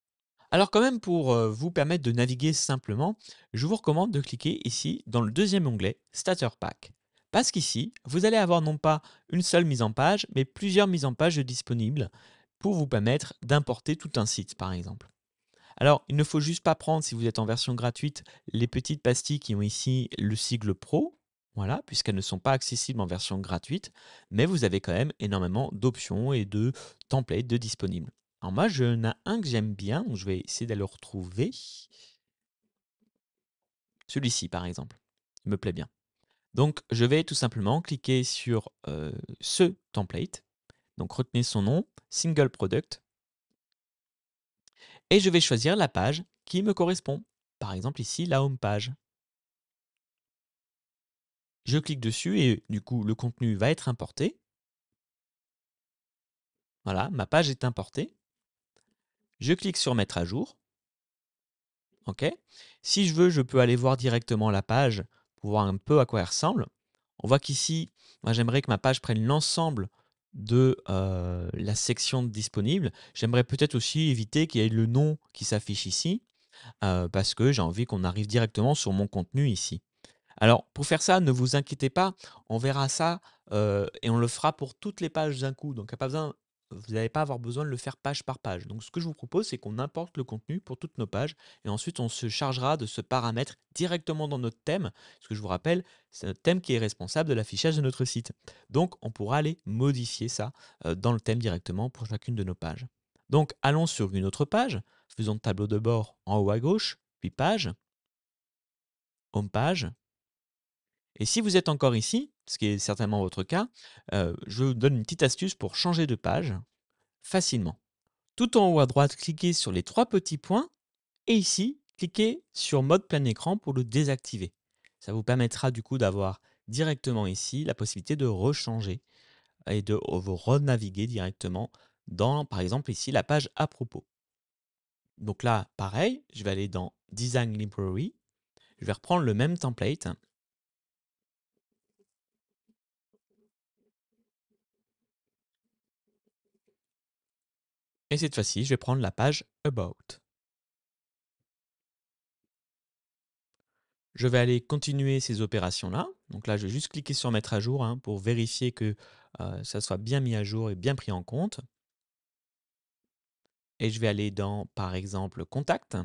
Alors quand même pour vous permettre de naviguer simplement, je vous recommande de cliquer ici dans le deuxième onglet Starter Pack. Parce qu'ici, vous allez avoir non pas une seule mise en page, mais plusieurs mises en page disponibles pour vous permettre d'importer tout un site par exemple. Alors, il ne faut juste pas prendre, si vous êtes en version gratuite, les petites pastilles qui ont ici le sigle Pro, voilà, puisqu'elles ne sont pas accessibles en version gratuite, mais vous avez quand même énormément d'options et de templates de disponibles. Alors moi, j'en ai un que j'aime bien, donc je vais essayer d'aller le retrouver. Celui-ci, par exemple, il me plaît bien. Donc, je vais tout simplement cliquer sur ce template. Donc, retenez son nom, Single Product, et je vais choisir la page qui me correspond. Par exemple, ici, la home page. Je clique dessus et du coup, le contenu va être importé. Voilà, ma page est importée. Je clique sur mettre à jour. OK. Si je veux, je peux aller voir directement la page pour voir un peu à quoi elle ressemble. On voit qu'ici, moi j'aimerais que ma page prenne l'ensemble de la section disponible. J'aimerais peut-être aussi éviter qu'il y ait le nom qui s'affiche ici parce que j'ai envie qu'on arrive directement sur mon contenu ici. Alors, pour faire ça, ne vous inquiétez pas, on verra ça et on le fera pour toutes les pages d'un coup. Donc, vous n'allez pas avoir besoin de le faire page par page. Donc, ce que je vous propose, c'est qu'on importe le contenu pour toutes nos pages et ensuite on se chargera de ce paramètre directement dans notre thème. Ce que je vous rappelle, c'est notre thème qui est responsable de l'affichage de notre site. Donc, on pourra aller modifier ça dans le thème directement pour chacune de nos pages. Donc, allons sur une autre page. Faisons tableau de bord en haut à gauche, puis page, home page. Et si vous êtes encore ici, ce qui est certainement votre cas, je vous donne une petite astuce pour changer de page facilement. Tout en haut à droite, cliquez sur les 3 petits points et ici, cliquez sur mode plein écran pour le désactiver. Ça vous permettra du coup d'avoir directement ici la possibilité de rechanger et de vous renaviguer directement dans, par exemple ici, la page à propos. Donc là, pareil, je vais aller dans Design Library, je vais reprendre le même template. Et cette fois-ci, je vais prendre la page About. Je vais aller continuer ces opérations-là. Donc là, je vais juste cliquer sur mettre à jour hein, pour vérifier que ça soit bien mis à jour et bien pris en compte. Et je vais aller dans, par exemple, Contact.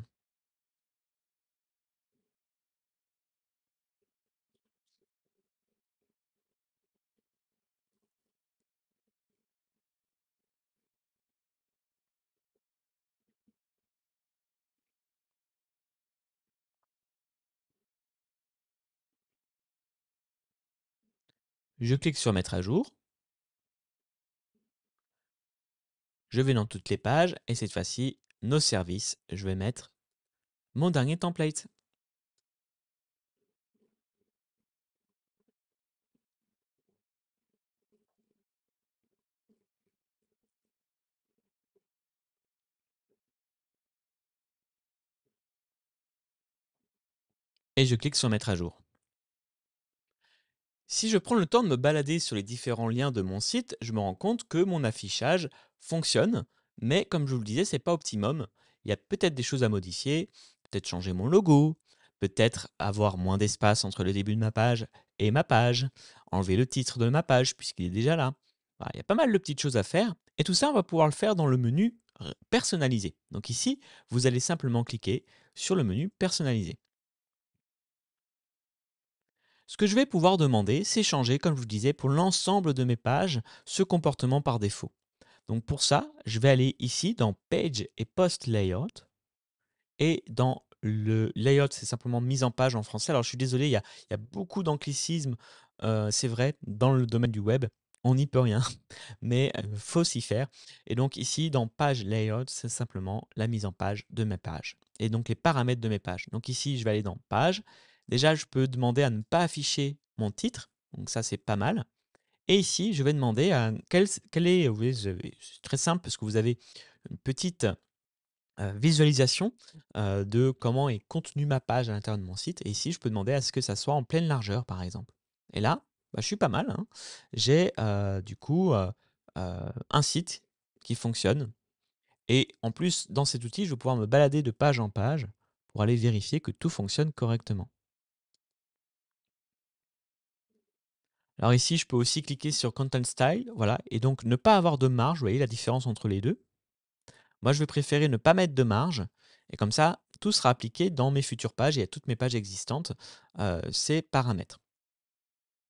Je clique sur mettre à jour. Je vais dans toutes les pages et cette fois-ci, nos services, je vais mettre mon dernier template. Et je clique sur mettre à jour. Si je prends le temps de me balader sur les différents liens de mon site, je me rends compte que mon affichage fonctionne, mais comme je vous le disais, c'est pas optimum. Il y a peut-être des choses à modifier, peut-être changer mon logo, peut-être avoir moins d'espace entre le début de ma page et ma page, enlever le titre de ma page puisqu'il est déjà là. Voilà, il y a pas mal de petites choses à faire et tout ça, on va pouvoir le faire dans le menu personnaliser. Donc ici, vous allez simplement cliquer sur le menu personnaliser. Ce que je vais pouvoir demander, c'est changer, comme je vous disais, pour l'ensemble de mes pages, ce comportement par défaut. Donc pour ça, je vais aller ici dans Page et Post Layout. Et dans le layout, c'est simplement mise en page en français. Alors je suis désolé, il y a beaucoup d'anglicismes, c'est vrai, dans le domaine du web. On n'y peut rien, mais il faut s'y faire. Et donc ici, dans Page Layout, c'est simplement la mise en page de mes pages. Et donc les paramètres de mes pages. Donc ici, je vais aller dans Page. Déjà, je peux demander à ne pas afficher mon titre. Donc ça, c'est pas mal. Et ici, je vais demander à quel est, vous voyez, c'est très simple parce que vous avez une petite visualisation de comment est contenue ma page à l'intérieur de mon site. Et ici, je peux demander à ce que ça soit en pleine largeur, par exemple. Et là, bah, je suis pas mal, hein. J'ai du coup un site qui fonctionne. Et en plus, dans cet outil, je vais pouvoir me balader de page en page pour aller vérifier que tout fonctionne correctement. Alors ici, je peux aussi cliquer sur Content Style, voilà, et donc ne pas avoir de marge. Vous voyez la différence entre les deux. Moi, je vais préférer ne pas mettre de marge, et comme ça, tout sera appliqué dans mes futures pages et à toutes mes pages existantes, ces paramètres.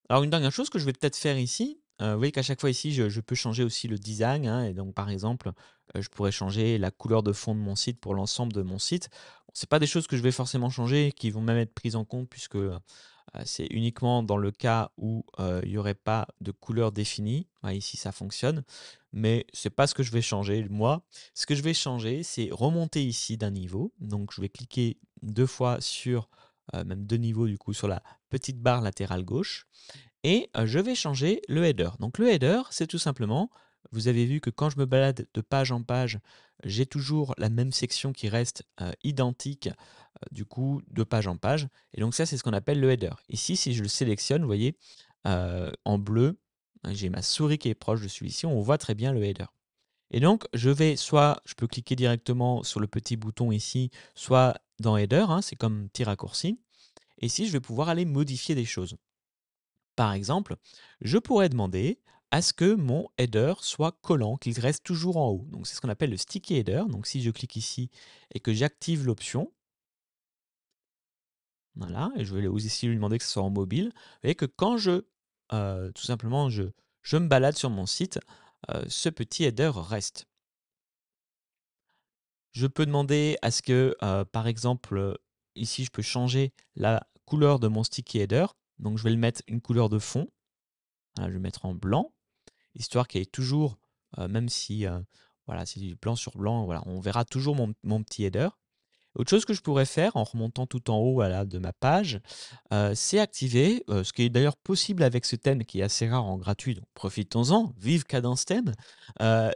Alors une dernière chose que je vais peut-être faire ici, vous voyez qu'à chaque fois ici, je peux changer aussi le design, hein, et donc par exemple, je pourrais changer la couleur de fond de mon site pour l'ensemble de mon site. Bon, c'est pas des choses que je vais forcément changer, qui vont même être prises en compte puisque, c'est uniquement dans le cas où, il y aurait pas de couleur définie. Ouais, ici ça fonctionne, mais c'est pas ce que je vais changer moi. Ce que je vais changer, c'est remonter ici d'un niveau. Donc je vais cliquer 2 fois sur, même 2 niveaux du coup sur la petite barre latérale gauche et je vais changer le header. Donc le header, c'est tout simplement, vous avez vu que quand je me balade de page en page, j'ai toujours la même section qui reste, identique, du coup de page en page et donc ça, c'est ce qu'on appelle le header. Ici, si je le sélectionne, vous voyez, en bleu, hein, j'ai ma souris qui est proche de celui-ci, on voit très bien le header et donc je peux cliquer directement sur le petit bouton ici, soit dans header, hein, c'est comme petit raccourci et ici, je vais pouvoir aller modifier des choses. Par exemple, je pourrais demander à ce que mon header soit collant, qu'il reste toujours en haut. Donc c'est ce qu'on appelle le sticky header. Donc si je clique ici et que j'active l'option, voilà, et je vais aussi lui demander que ce soit en mobile, vous voyez que quand tout simplement, je me balade sur mon site, ce petit header reste. Je peux demander à ce que, par exemple, ici je peux changer la couleur de mon sticky header. Donc je vais le mettre une couleur de fond. Voilà, je vais le mettre en blanc. Histoire qu'il y ait toujours, même si, voilà, c'est du blanc sur blanc, voilà, on verra toujours mon petit header. Autre chose que je pourrais faire en remontant tout en haut, voilà, de ma page, c'est activer, ce qui est d'ailleurs possible avec ce thème qui est assez rare en gratuit, donc profitons-en, vive Cadence Thème,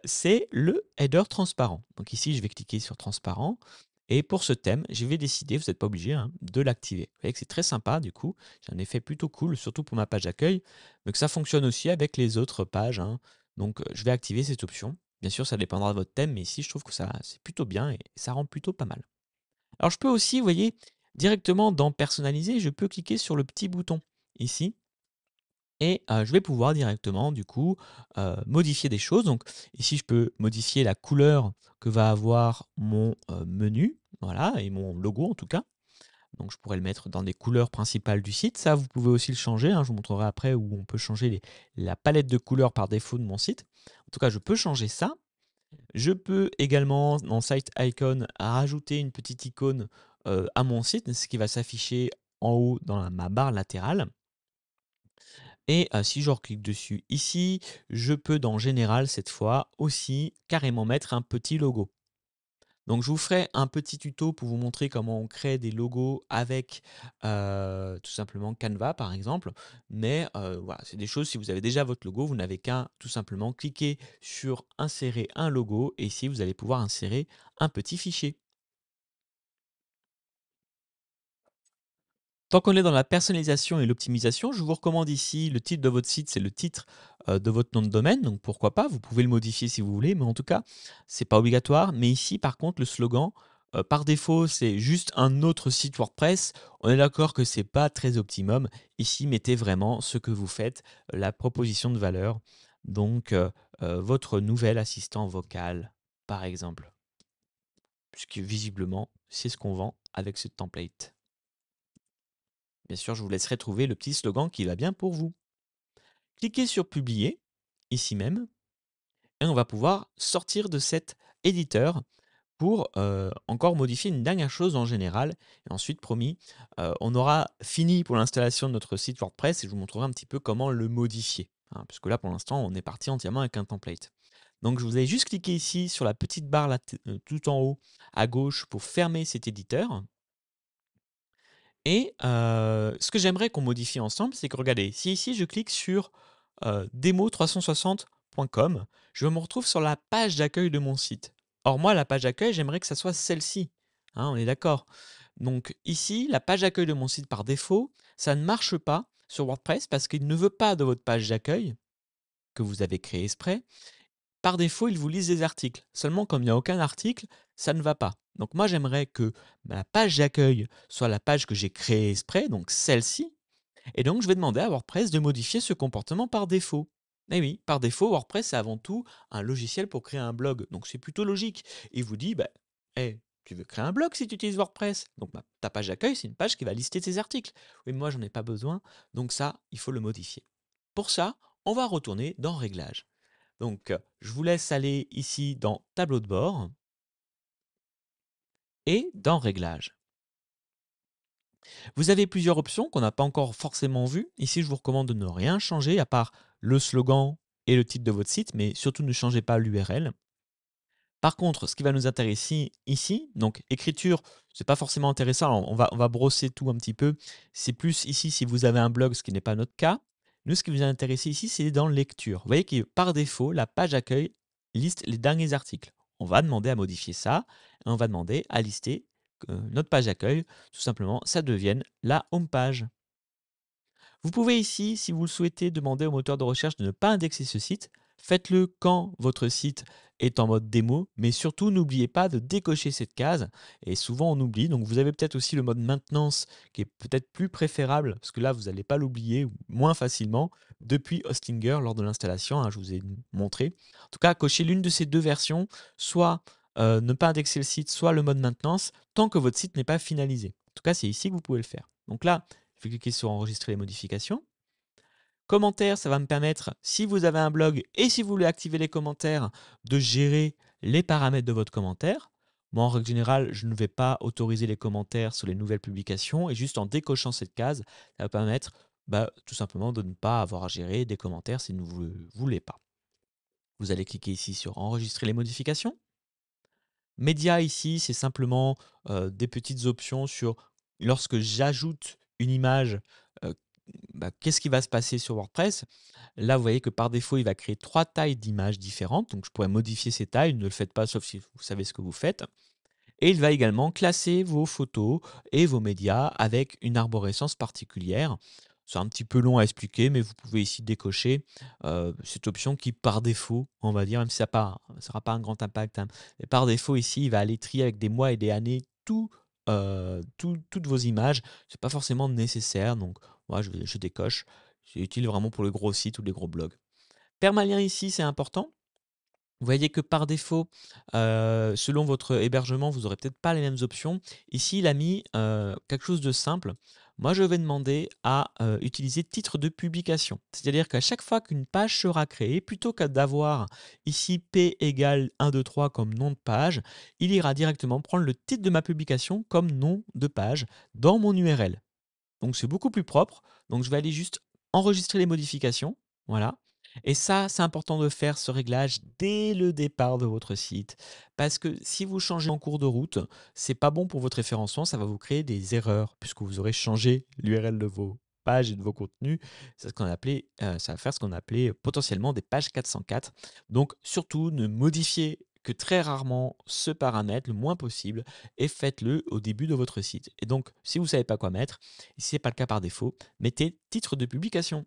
c'est le header transparent. Donc ici, je vais cliquer sur transparent et pour ce thème, je vais décider, vous n'êtes pas obligé, hein, de l'activer. Vous voyez que c'est très sympa du coup, c'est un effet plutôt cool, surtout pour ma page d'accueil, mais que ça fonctionne aussi avec les autres pages, hein. Donc je vais activer cette option. Bien sûr, ça dépendra de votre thème, mais ici, je trouve que ça c'est plutôt bien et ça rend plutôt pas mal. Alors je peux aussi, vous voyez, directement dans personnaliser, je peux cliquer sur le petit bouton ici et je vais pouvoir directement du coup, modifier des choses. Donc ici, je peux modifier la couleur que va avoir mon, menu, voilà, et mon logo en tout cas. Donc je pourrais le mettre dans des couleurs principales du site. Ça, vous pouvez aussi le changer, hein, je vous montrerai après où on peut changer la palette de couleurs par défaut de mon site. En tout cas, je peux changer ça. Je peux également, dans Site Icon, rajouter une petite icône, à mon site, ce qui va s'afficher en haut dans ma barre latérale et si je reclique dessus ici, je peux dans Général cette fois aussi carrément mettre un petit logo. Donc je vous ferai un petit tuto pour vous montrer comment on crée des logos avec, tout simplement Canva par exemple. Mais, voilà, c'est des choses si vous avez déjà votre logo, vous n'avez qu'à tout simplement cliquer sur «Insérer un logo» et ici vous allez pouvoir insérer un petit fichier. Tant qu'on est dans la personnalisation et l'optimisation, je vous recommande ici le titre de votre site, c'est le titre, de votre nom de domaine, donc pourquoi pas, vous pouvez le modifier si vous voulez, mais en tout cas, c'est pas obligatoire. Mais ici, par contre, le slogan, par défaut, c'est juste un autre site WordPress. On est d'accord que c'est pas très optimum. Ici, mettez vraiment ce que vous faites, la proposition de valeur, donc votre nouvel assistant vocal, par exemple, puisque visiblement, c'est ce qu'on vend avec ce template. Bien sûr, je vous laisserai trouver le petit slogan qui va bien pour vous. Cliquez sur Publier, ici même, et on va pouvoir sortir de cet éditeur pour encore modifier une dernière chose en général. Et ensuite, promis, on aura fini pour l'installation de notre site WordPress et je vous montrerai un petit peu comment le modifier, hein, puisque là, pour l'instant, on est parti entièrement avec un template. Donc, je vous ai juste cliqué ici sur la petite barre là, tout en haut à gauche pour fermer cet éditeur. Et ce que j'aimerais qu'on modifie ensemble, c'est que regardez, si ici je clique sur, demo360.com, je me retrouve sur la page d'accueil de mon site. Or moi, la page d'accueil, j'aimerais que ça soit celle-ci, hein, on est d'accord? Donc ici, la page d'accueil de mon site par défaut, ça ne marche pas sur WordPress parce qu'il ne veut pas de votre page d'accueil que vous avez créée exprès par défaut, il vous lise des articles. Seulement, comme il n'y a aucun article, ça ne va pas. Donc moi, j'aimerais que la page d'accueil soit la page que j'ai créée exprès, donc celle-ci. Et donc, je vais demander à WordPress de modifier ce comportement par défaut. Eh oui, par défaut, WordPress, c'est avant tout un logiciel pour créer un blog. Donc, c'est plutôt logique. Il vous dit, bah, hey, tu veux créer un blog si tu utilises WordPress. Donc, bah, ta page d'accueil, c'est une page qui va lister tes articles. Oui, moi, j'en ai pas besoin. Donc, ça, il faut le modifier. Pour ça, on va retourner dans Réglages. Donc, je vous laisse aller ici dans Tableau de bord et dans Réglages. Vous avez plusieurs options qu'on n'a pas encore forcément vues. Ici, je vous recommande de ne rien changer à part le slogan et le titre de votre site, mais surtout ne changez pas l'URL. Par contre, ce qui va nous intéresser ici, donc écriture, c'est pas forcément intéressant. Alors, on va brosser tout un petit peu. C'est plus ici si vous avez un blog, ce qui n'est pas notre cas. Nous, ce qui vous a intéressé ici, c'est dans lecture. Vous voyez que par défaut, la page accueil liste les derniers articles. On va demander à modifier ça et on va demander à lister notre page accueil. Tout simplement, ça devienne la home page. Vous pouvez ici, si vous le souhaitez, demander au moteur de recherche de ne pas indexer ce site. Faites-le quand votre site est en mode démo, mais surtout n'oubliez pas de décocher cette case. Et souvent on oublie, donc vous avez peut-être aussi le mode maintenance qui est peut-être plus préférable, parce que là vous n'allez pas l'oublier moins facilement depuis Hostinger lors de l'installation, hein, je vous ai montré. En tout cas, cochez l'une de ces deux versions, soit ne pas indexer le site, soit le mode maintenance, tant que votre site n'est pas finalisé. En tout cas, c'est ici que vous pouvez le faire. Donc là, je vais cliquer sur enregistrer les modifications. Commentaires, ça va me permettre, si vous avez un blog et si vous voulez activer les commentaires, de gérer les paramètres de votre commentaire. Moi, en règle générale, je ne vais pas autoriser les commentaires sur les nouvelles publications et juste en décochant cette case, ça va permettre tout simplement de ne pas avoir à gérer des commentaires si vous ne le voulez pas. Vous allez cliquer ici sur enregistrer les modifications. Média ici, c'est simplement des petites options sur lorsque j'ajoute une image, euh, qu'est-ce qui va se passer sur WordPress. Là, vous voyez que par défaut, il va créer 3 tailles d'images différentes. Donc, je pourrais modifier ces tailles. Ne le faites pas, sauf si vous savez ce que vous faites. Et il va également classer vos photos et vos médias avec une arborescence particulière. C'est un petit peu long à expliquer, mais vous pouvez ici décocher cette option qui, par défaut, on va dire, même si ça n'aura pas un grand impact, hein, mais par défaut, ici, il va aller trier avec des mois et des années toutes vos images. Ce n'est pas forcément nécessaire, donc moi, je décoche. C'est utile vraiment pour les gros sites ou les gros blogs. Permalien ici, c'est important. Vous voyez que par défaut, selon votre hébergement, vous n'aurez peut-être pas les mêmes options. Ici, il a mis quelque chose de simple. Moi, je vais demander à utiliser titre de publication. C'est-à-dire qu'à chaque fois qu'une page sera créée, plutôt que d'avoir ici P égale 1, 2, 3 comme nom de page, il ira directement prendre le titre de ma publication comme nom de page dans mon URL. Donc c'est beaucoup plus propre. Donc je vais aller juste enregistrer les modifications. Voilà. Et ça, c'est important de faire ce réglage dès le départ de votre site. Parce que si vous changez en cours de route, c'est pas bon pour votre référencement, ça va vous créer des erreurs, puisque vous aurez changé l'URL de vos pages et de vos contenus. C'est ce qu'on appelait, ça va faire ce qu'on appelait potentiellement des pages 404. Donc surtout, ne modifiez que très rarement ce paramètre, le moins possible, et faites-le au début de votre site. Et donc, si vous ne savez pas quoi mettre, et si ce n'est pas le cas par défaut, mettez titre de publication.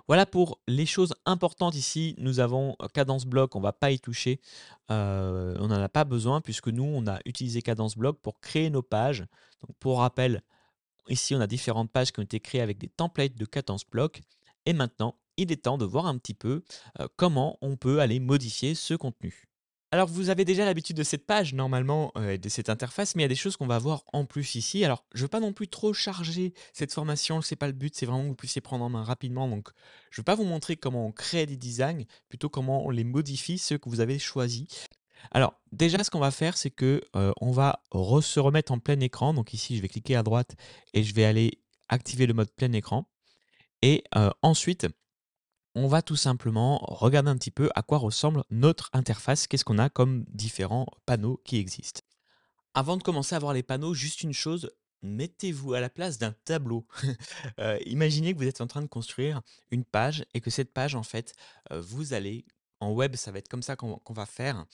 Voilà pour les choses importantes ici. Nous avons Cadence Block, on ne va pas y toucher. On n'en a pas besoin puisque nous, on a utilisé Cadence Block pour créer nos pages. Donc, pour rappel, ici, on a différentes pages qui ont été créées avec des templates de Cadence Block. Et maintenant, il est temps de voir un petit peu comment on peut aller modifier ce contenu. Alors, vous avez déjà l'habitude de cette page normalement, de cette interface, mais il y a des choses qu'on va voir en plus ici. Alors, je ne veux pas non plus trop charger cette formation, c'est pas le but, c'est vraiment que vous puissiez prendre en main rapidement. Donc, je ne vais pas vous montrer comment on crée des designs, plutôt comment on les modifie, ceux que vous avez choisis. Alors, déjà, ce qu'on va faire, c'est que on va se remettre en plein écran. Donc ici, je vais cliquer à droite et je vais aller activer le mode plein écran. Et ensuite, on va tout simplement regarder un petit peu à quoi ressemble notre interface, qu'est-ce qu'on a comme différents panneaux qui existent. Avant de commencer à voir les panneaux, juste une chose, mettez-vous à la place d'un tableau. Imaginez que vous êtes en train de construire une page et que cette page, en fait, vous allez, en web, ça va être comme ça qu'on va faire,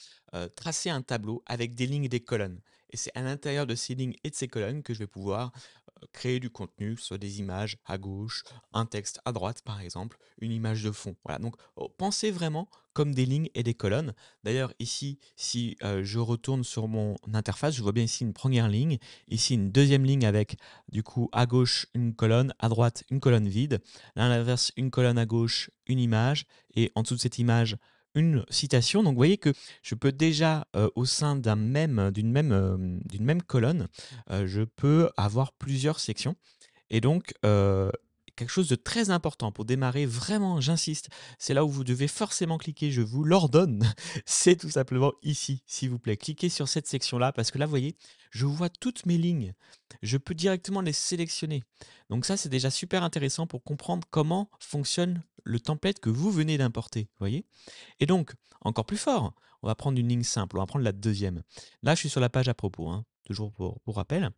tracer un tableau avec des lignes et des colonnes. Et c'est à l'intérieur de ces lignes et de ces colonnes que je vais pouvoir créer du contenu, soit des images à gauche, un texte à droite par exemple, une image de fond. Voilà, donc pensez vraiment comme des lignes et des colonnes. D'ailleurs ici, si je retourne sur mon interface, je vois bien ici une première ligne, ici une deuxième ligne avec du coup à gauche une colonne, à droite une colonne vide, là à l'inverse une colonne à gauche, une image, et en dessous de cette image une citation. Donc vous voyez que je peux déjà au sein d'une même colonne, je peux avoir plusieurs sections. Et donc, quelque chose de très important pour démarrer, vraiment, j'insiste, c'est là où vous devez forcément cliquer, je vous l'ordonne, c'est tout simplement ici, s'il vous plaît. Cliquez sur cette section-là parce que là, vous voyez, je vois toutes mes lignes. Je peux directement les sélectionner. Donc ça, c'est déjà super intéressant pour comprendre comment fonctionne le template que vous venez d'importer, vous voyez. Et donc, encore plus fort, on va prendre une ligne simple, on va prendre la deuxième. Là, je suis sur la page à propos, hein, toujours pour rappel.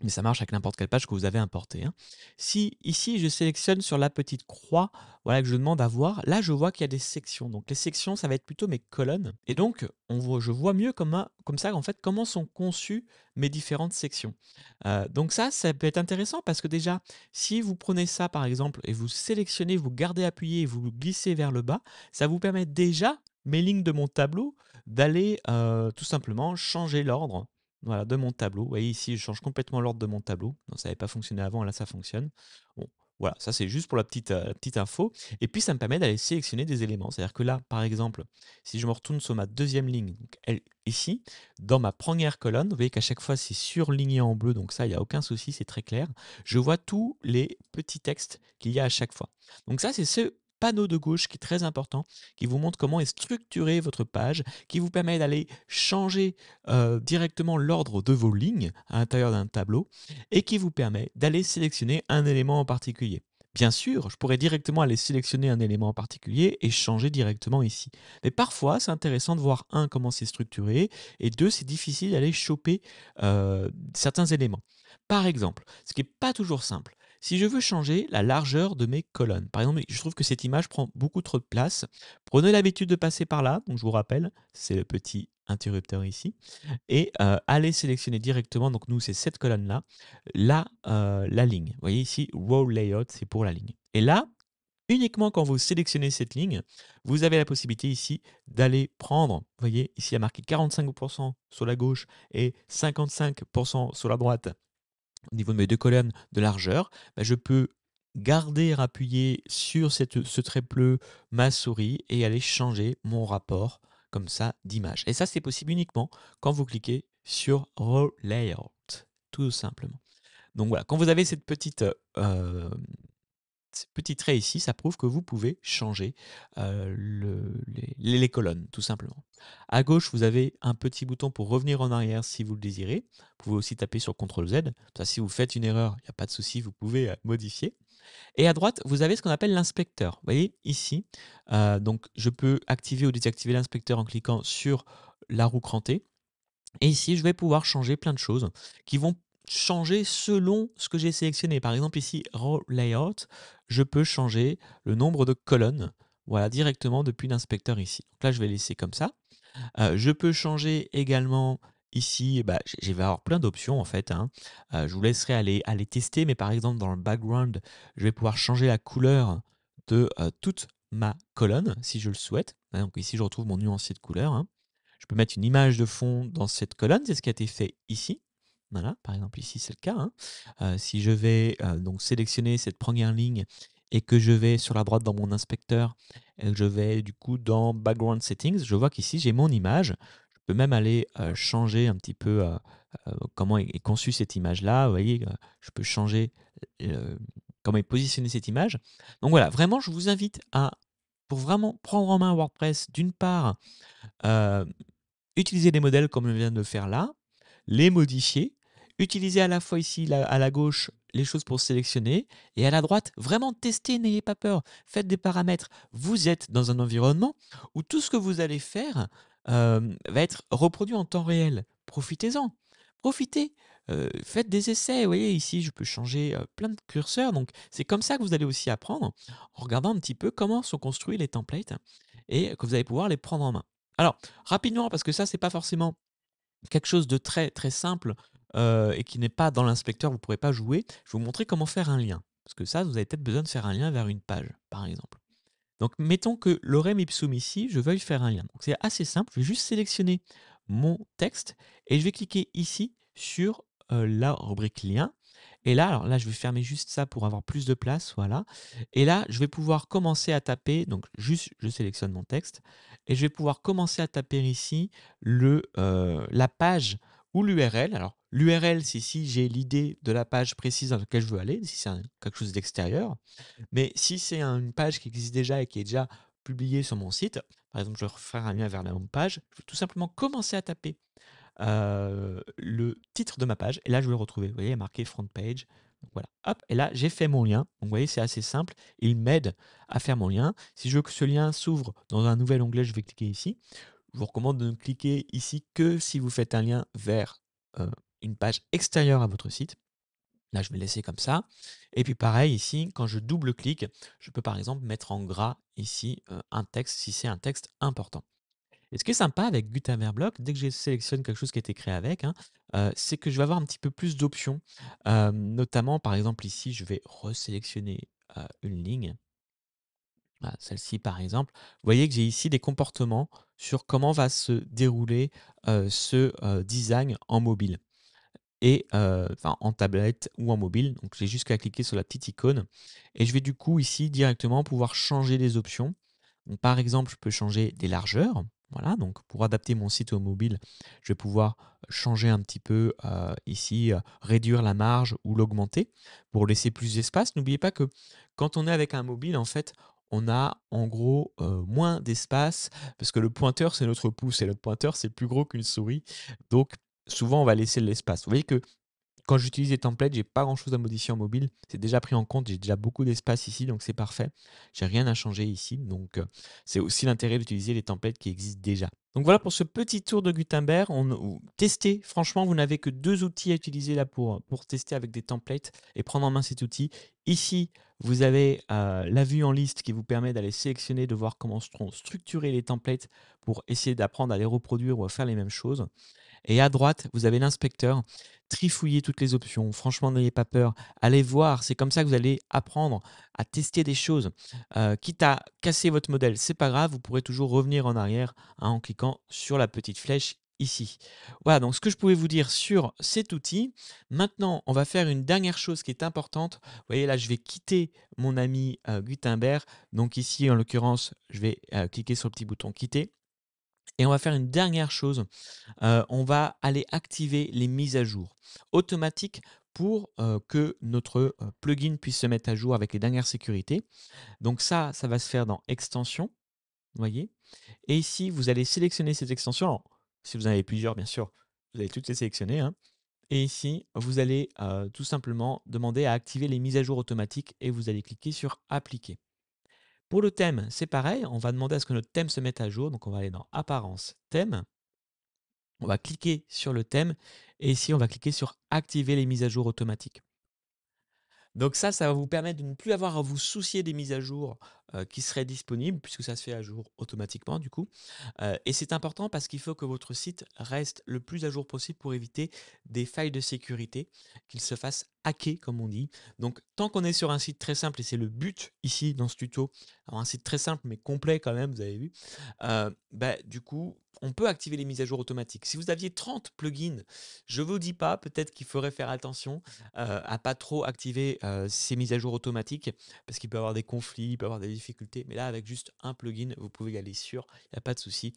Mais ça marche avec n'importe quelle page que vous avez importée, hein. Si ici je sélectionne sur la petite croix, voilà, que je demande à voir, là je vois qu'il y a des sections. Donc les sections, ça va être plutôt mes colonnes. Et donc je vois mieux comme ça en fait comment sont conçues mes différentes sections. Donc ça peut être intéressant parce que déjà, si vous prenez ça par exemple et vous sélectionnez, vous gardez appuyé et vous glissez vers le bas, ça vous permet déjà, mes lignes de mon tableau, d'aller tout simplement changer l'ordre, voilà, de mon tableau. Vous voyez ici, je change complètement l'ordre de mon tableau. Non, ça n'avait pas fonctionné avant, là ça fonctionne. Bon, voilà, ça c'est juste pour la petite info. Et puis ça me permet d'aller sélectionner des éléments. C'est-à-dire que là, par exemple, si je me retourne sur ma deuxième ligne, donc ici, dans ma première colonne, vous voyez qu'à chaque fois c'est surligné en bleu, donc ça, il n'y a aucun souci, c'est très clair. Je vois tous les petits textes qu'il y a à chaque fois. Donc ça, c'est ce panneau de gauche qui est très important, qui vous montre comment est structurée votre page, qui vous permet d'aller changer directement l'ordre de vos lignes à l'intérieur d'un tableau et qui vous permet d'aller sélectionner un élément en particulier. Bien sûr, je pourrais directement aller sélectionner un élément en particulier et changer directement ici. Mais parfois, c'est intéressant de voir, un, comment c'est structuré, et deux, c'est difficile d'aller choper certains éléments. Par exemple, ce qui n'est pas toujours simple, si je veux changer la largeur de mes colonnes, par exemple, je trouve que cette image prend beaucoup trop de place, prenez l'habitude de passer par là, donc je vous rappelle, c'est le petit interrupteur ici, et allez sélectionner directement, donc nous c'est cette colonne-là, la ligne. Vous voyez ici, Row Layout, c'est pour la ligne. Et là, uniquement quand vous sélectionnez cette ligne, vous avez la possibilité ici d'aller prendre, vous voyez, ici il y a marqué 45% sur la gauche et 55% sur la droite au niveau de mes deux colonnes de largeur. Bah, je peux garder appuyé sur ce trait bleu ma souris et aller changer mon rapport comme ça d'image. Et ça, c'est possible uniquement quand vous cliquez sur Row Layout, tout simplement. Donc voilà, quand vous avez ce petit trait ici, ça prouve que vous pouvez changer les colonnes, tout simplement. À gauche, vous avez un petit bouton pour revenir en arrière si vous le désirez. Vous pouvez aussi taper sur CTRL Z. Ça, si vous faites une erreur, il n'y a pas de souci, vous pouvez modifier. Et à droite, vous avez ce qu'on appelle l'inspecteur. Vous voyez ici, donc je peux activer ou désactiver l'inspecteur en cliquant sur la roue crantée. Et ici, je vais pouvoir changer plein de choses qui vont changer selon ce que j'ai sélectionné. Par exemple, ici, Row Layout, je peux changer le nombre de colonnes, voilà, directement depuis l'inspecteur ici. Donc là, je vais laisser comme ça. Je peux changer également ici, bah, je vais avoir plein d'options en fait, hein. Je vous laisserai aller tester, mais par exemple, dans le background, je vais pouvoir changer la couleur de toute ma colonne si je le souhaite. Donc ici, je retrouve mon nuancier de couleur, hein. Je peux mettre une image de fond dans cette colonne, c'est ce qui a été fait ici. Voilà, par exemple ici c'est le cas, hein. Si je vais donc sélectionner cette première ligne et que je vais sur la droite dans mon inspecteur et que je vais du coup dans Background Settings, je vois qu'ici j'ai mon image. Je peux même aller changer un petit peu comment est conçue cette image-là. Vous voyez, je peux changer euh, comment est positionnée cette image. Donc voilà, vraiment je vous invite pour vraiment prendre en main WordPress, d'une part, euh, utiliser des modèles comme je viens de le faire là, les modifier, utiliser à la fois ici à la gauche les choses pour sélectionner et à la droite vraiment tester, n'ayez pas peur, faites des paramètres. Vous êtes dans un environnement où tout ce que vous allez faire va être reproduit en temps réel. Profitez-en, profitez. Faites des essais, vous voyez ici je peux changer plein de curseurs, donc c'est comme ça que vous allez aussi apprendre en regardant un petit peu comment sont construits les templates et que vous allez pouvoir les prendre en main. Alors, rapidement, parce que ça, c'est pas forcément quelque chose de très, très simple, et qui n'est pas dans l'inspecteur, vous ne pourrez pas jouer. Je vais vous montrer comment faire un lien. Parce que ça, vous avez peut-être besoin de faire un lien vers une page, par exemple. Donc mettons que lorem ipsum ici, je veuille faire un lien. Donc c'est assez simple, je vais juste sélectionner mon texte et je vais cliquer ici sur, la rubrique lien et là, alors là, je vais fermer juste ça pour avoir plus de place, voilà et là, je vais pouvoir commencer à taper donc juste je sélectionne mon texte et je vais pouvoir commencer à taper ici la page ou l'URL. Alors l'URL, c'est si j'ai l'idée de la page précise dans laquelle je veux aller, si c'est quelque chose d'extérieur. Mais si c'est une page qui existe déjà et qui est déjà publiée sur mon site, par exemple, je vais refaire un lien vers la home page, je vais tout simplement commencer à taper le titre de ma page et là, je vais le retrouver. Vous voyez, il y a marqué front page. Donc voilà, hop, et là, j'ai fait mon lien. Donc vous voyez, c'est assez simple. Il m'aide à faire mon lien. Si je veux que ce lien s'ouvre dans un nouvel onglet, je vais cliquer ici. Je vous recommande de ne cliquer ici que si vous faites un lien vers une page extérieure à votre site. Là, je vais laisser comme ça. Et puis pareil ici, quand je double-clique, je peux par exemple mettre en gras ici un texte si c'est un texte important. Et ce qui est sympa avec Gutenberg Block, dès que je sélectionne quelque chose qui a été créé avec, hein, c'est que je vais avoir un petit peu plus d'options. Notamment, par exemple, ici, je vais resélectionner une ligne. Voilà, celle-ci, par exemple. Vous voyez que j'ai ici des comportements sur comment va se dérouler ce design en mobile et enfin en tablette ou en mobile. Donc j'ai juste qu'à cliquer sur la petite icône et je vais du coup ici directement pouvoir changer les options. Donc, par exemple, je peux changer des largeurs. Voilà, donc pour adapter mon site au mobile, je vais pouvoir changer un petit peu ici, réduire la marge ou l'augmenter pour laisser plus d'espace. N'oubliez pas que quand on est avec un mobile, en fait, on a en gros moins d'espace parce que le pointeur, c'est notre pouce et notre pointeur, c'est plus gros qu'une souris. Donc, souvent, on va laisser de l'espace. Vous voyez que quand j'utilise les templates, j'ai pas grand chose à modifier en mobile. C'est déjà pris en compte, j'ai déjà beaucoup d'espace ici, donc c'est parfait. J'ai rien à changer ici, donc c'est aussi l'intérêt d'utiliser les templates qui existent déjà. Donc voilà pour ce petit tour de Gutenberg. Testez, franchement, vous n'avez que deux outils à utiliser là pour tester avec des templates et prendre en main cet outil. Ici, vous avez la vue en liste qui vous permet d'aller sélectionner, de voir comment seront structurés les templates pour essayer d'apprendre à les reproduire ou à faire les mêmes choses. Et à droite, vous avez l'inspecteur. Trifouillez toutes les options. Franchement, n'ayez pas peur. Allez voir. C'est comme ça que vous allez apprendre à tester des choses. Quitte à casser votre modèle, c'est pas grave. Vous pourrez toujours revenir en arrière hein, en cliquant sur la petite flèche ici. Voilà, donc ce que je pouvais vous dire sur cet outil. Maintenant, on va faire une dernière chose qui est importante. Vous voyez, là, je vais quitter mon ami Gutenberg. Donc ici, en l'occurrence, je vais cliquer sur le petit bouton quitter. Et on va faire une dernière chose. On va aller activer les mises à jour automatiques pour que notre plugin puisse se mettre à jour avec les dernières sécurités. Donc ça va se faire dans extensions, vous voyez. Et ici, vous allez sélectionner ces extensions. Alors, si vous en avez plusieurs, bien sûr, vous allez toutes les sélectionner, hein. Et ici, vous allez tout simplement demander à activer les mises à jour automatiques et vous allez cliquer sur appliquer. Pour le thème, c'est pareil, on va demander à ce que notre thème se mette à jour. Donc on va aller dans apparence, thème. On va cliquer sur le thème et ici, on va cliquer sur activer les mises à jour automatiques. Donc ça va vous permettre de ne plus avoir à vous soucier des mises à jour qui seraient disponibles, puisque ça se fait à jour automatiquement du coup. Et c'est important parce qu'il faut que votre site reste le plus à jour possible pour éviter des failles de sécurité, qu'il se fasse hacker comme on dit. Donc tant qu'on est sur un site très simple, et c'est le but ici dans ce tuto, avoir un site très simple mais complet quand même, vous avez vu, du coup, on peut activer les mises à jour automatiques. Si vous aviez 30 plugins, je ne vous dis pas, peut-être qu'il faudrait faire attention à pas trop activer ces mises à jour automatiques parce qu'il peut y avoir des conflits, il peut y avoir des difficultés. Mais là, avec juste un plugin, vous pouvez y aller sûr, il n'y a pas de souci.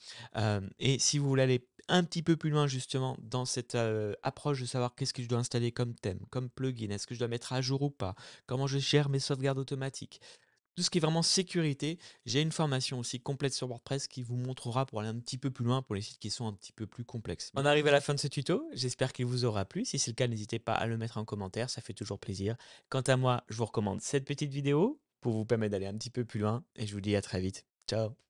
Et si vous voulez aller un petit peu plus loin justement dans cette approche de savoir qu'est-ce que je dois installer comme thème, comme plugin, est-ce que je dois mettre à jour ou pas, comment je gère mes sauvegardes automatiques, tout ce qui est vraiment sécurité, j'ai une formation aussi complète sur WordPress qui vous montrera pour aller un petit peu plus loin pour les sites qui sont un petit peu plus complexes. On arrive à la fin de ce tuto, j'espère qu'il vous aura plu. Si c'est le cas, n'hésitez pas à le mettre en commentaire, ça fait toujours plaisir. Quant à moi, je vous recommande cette petite vidéo pour vous permettre d'aller un petit peu plus loin et je vous dis à très vite. Ciao!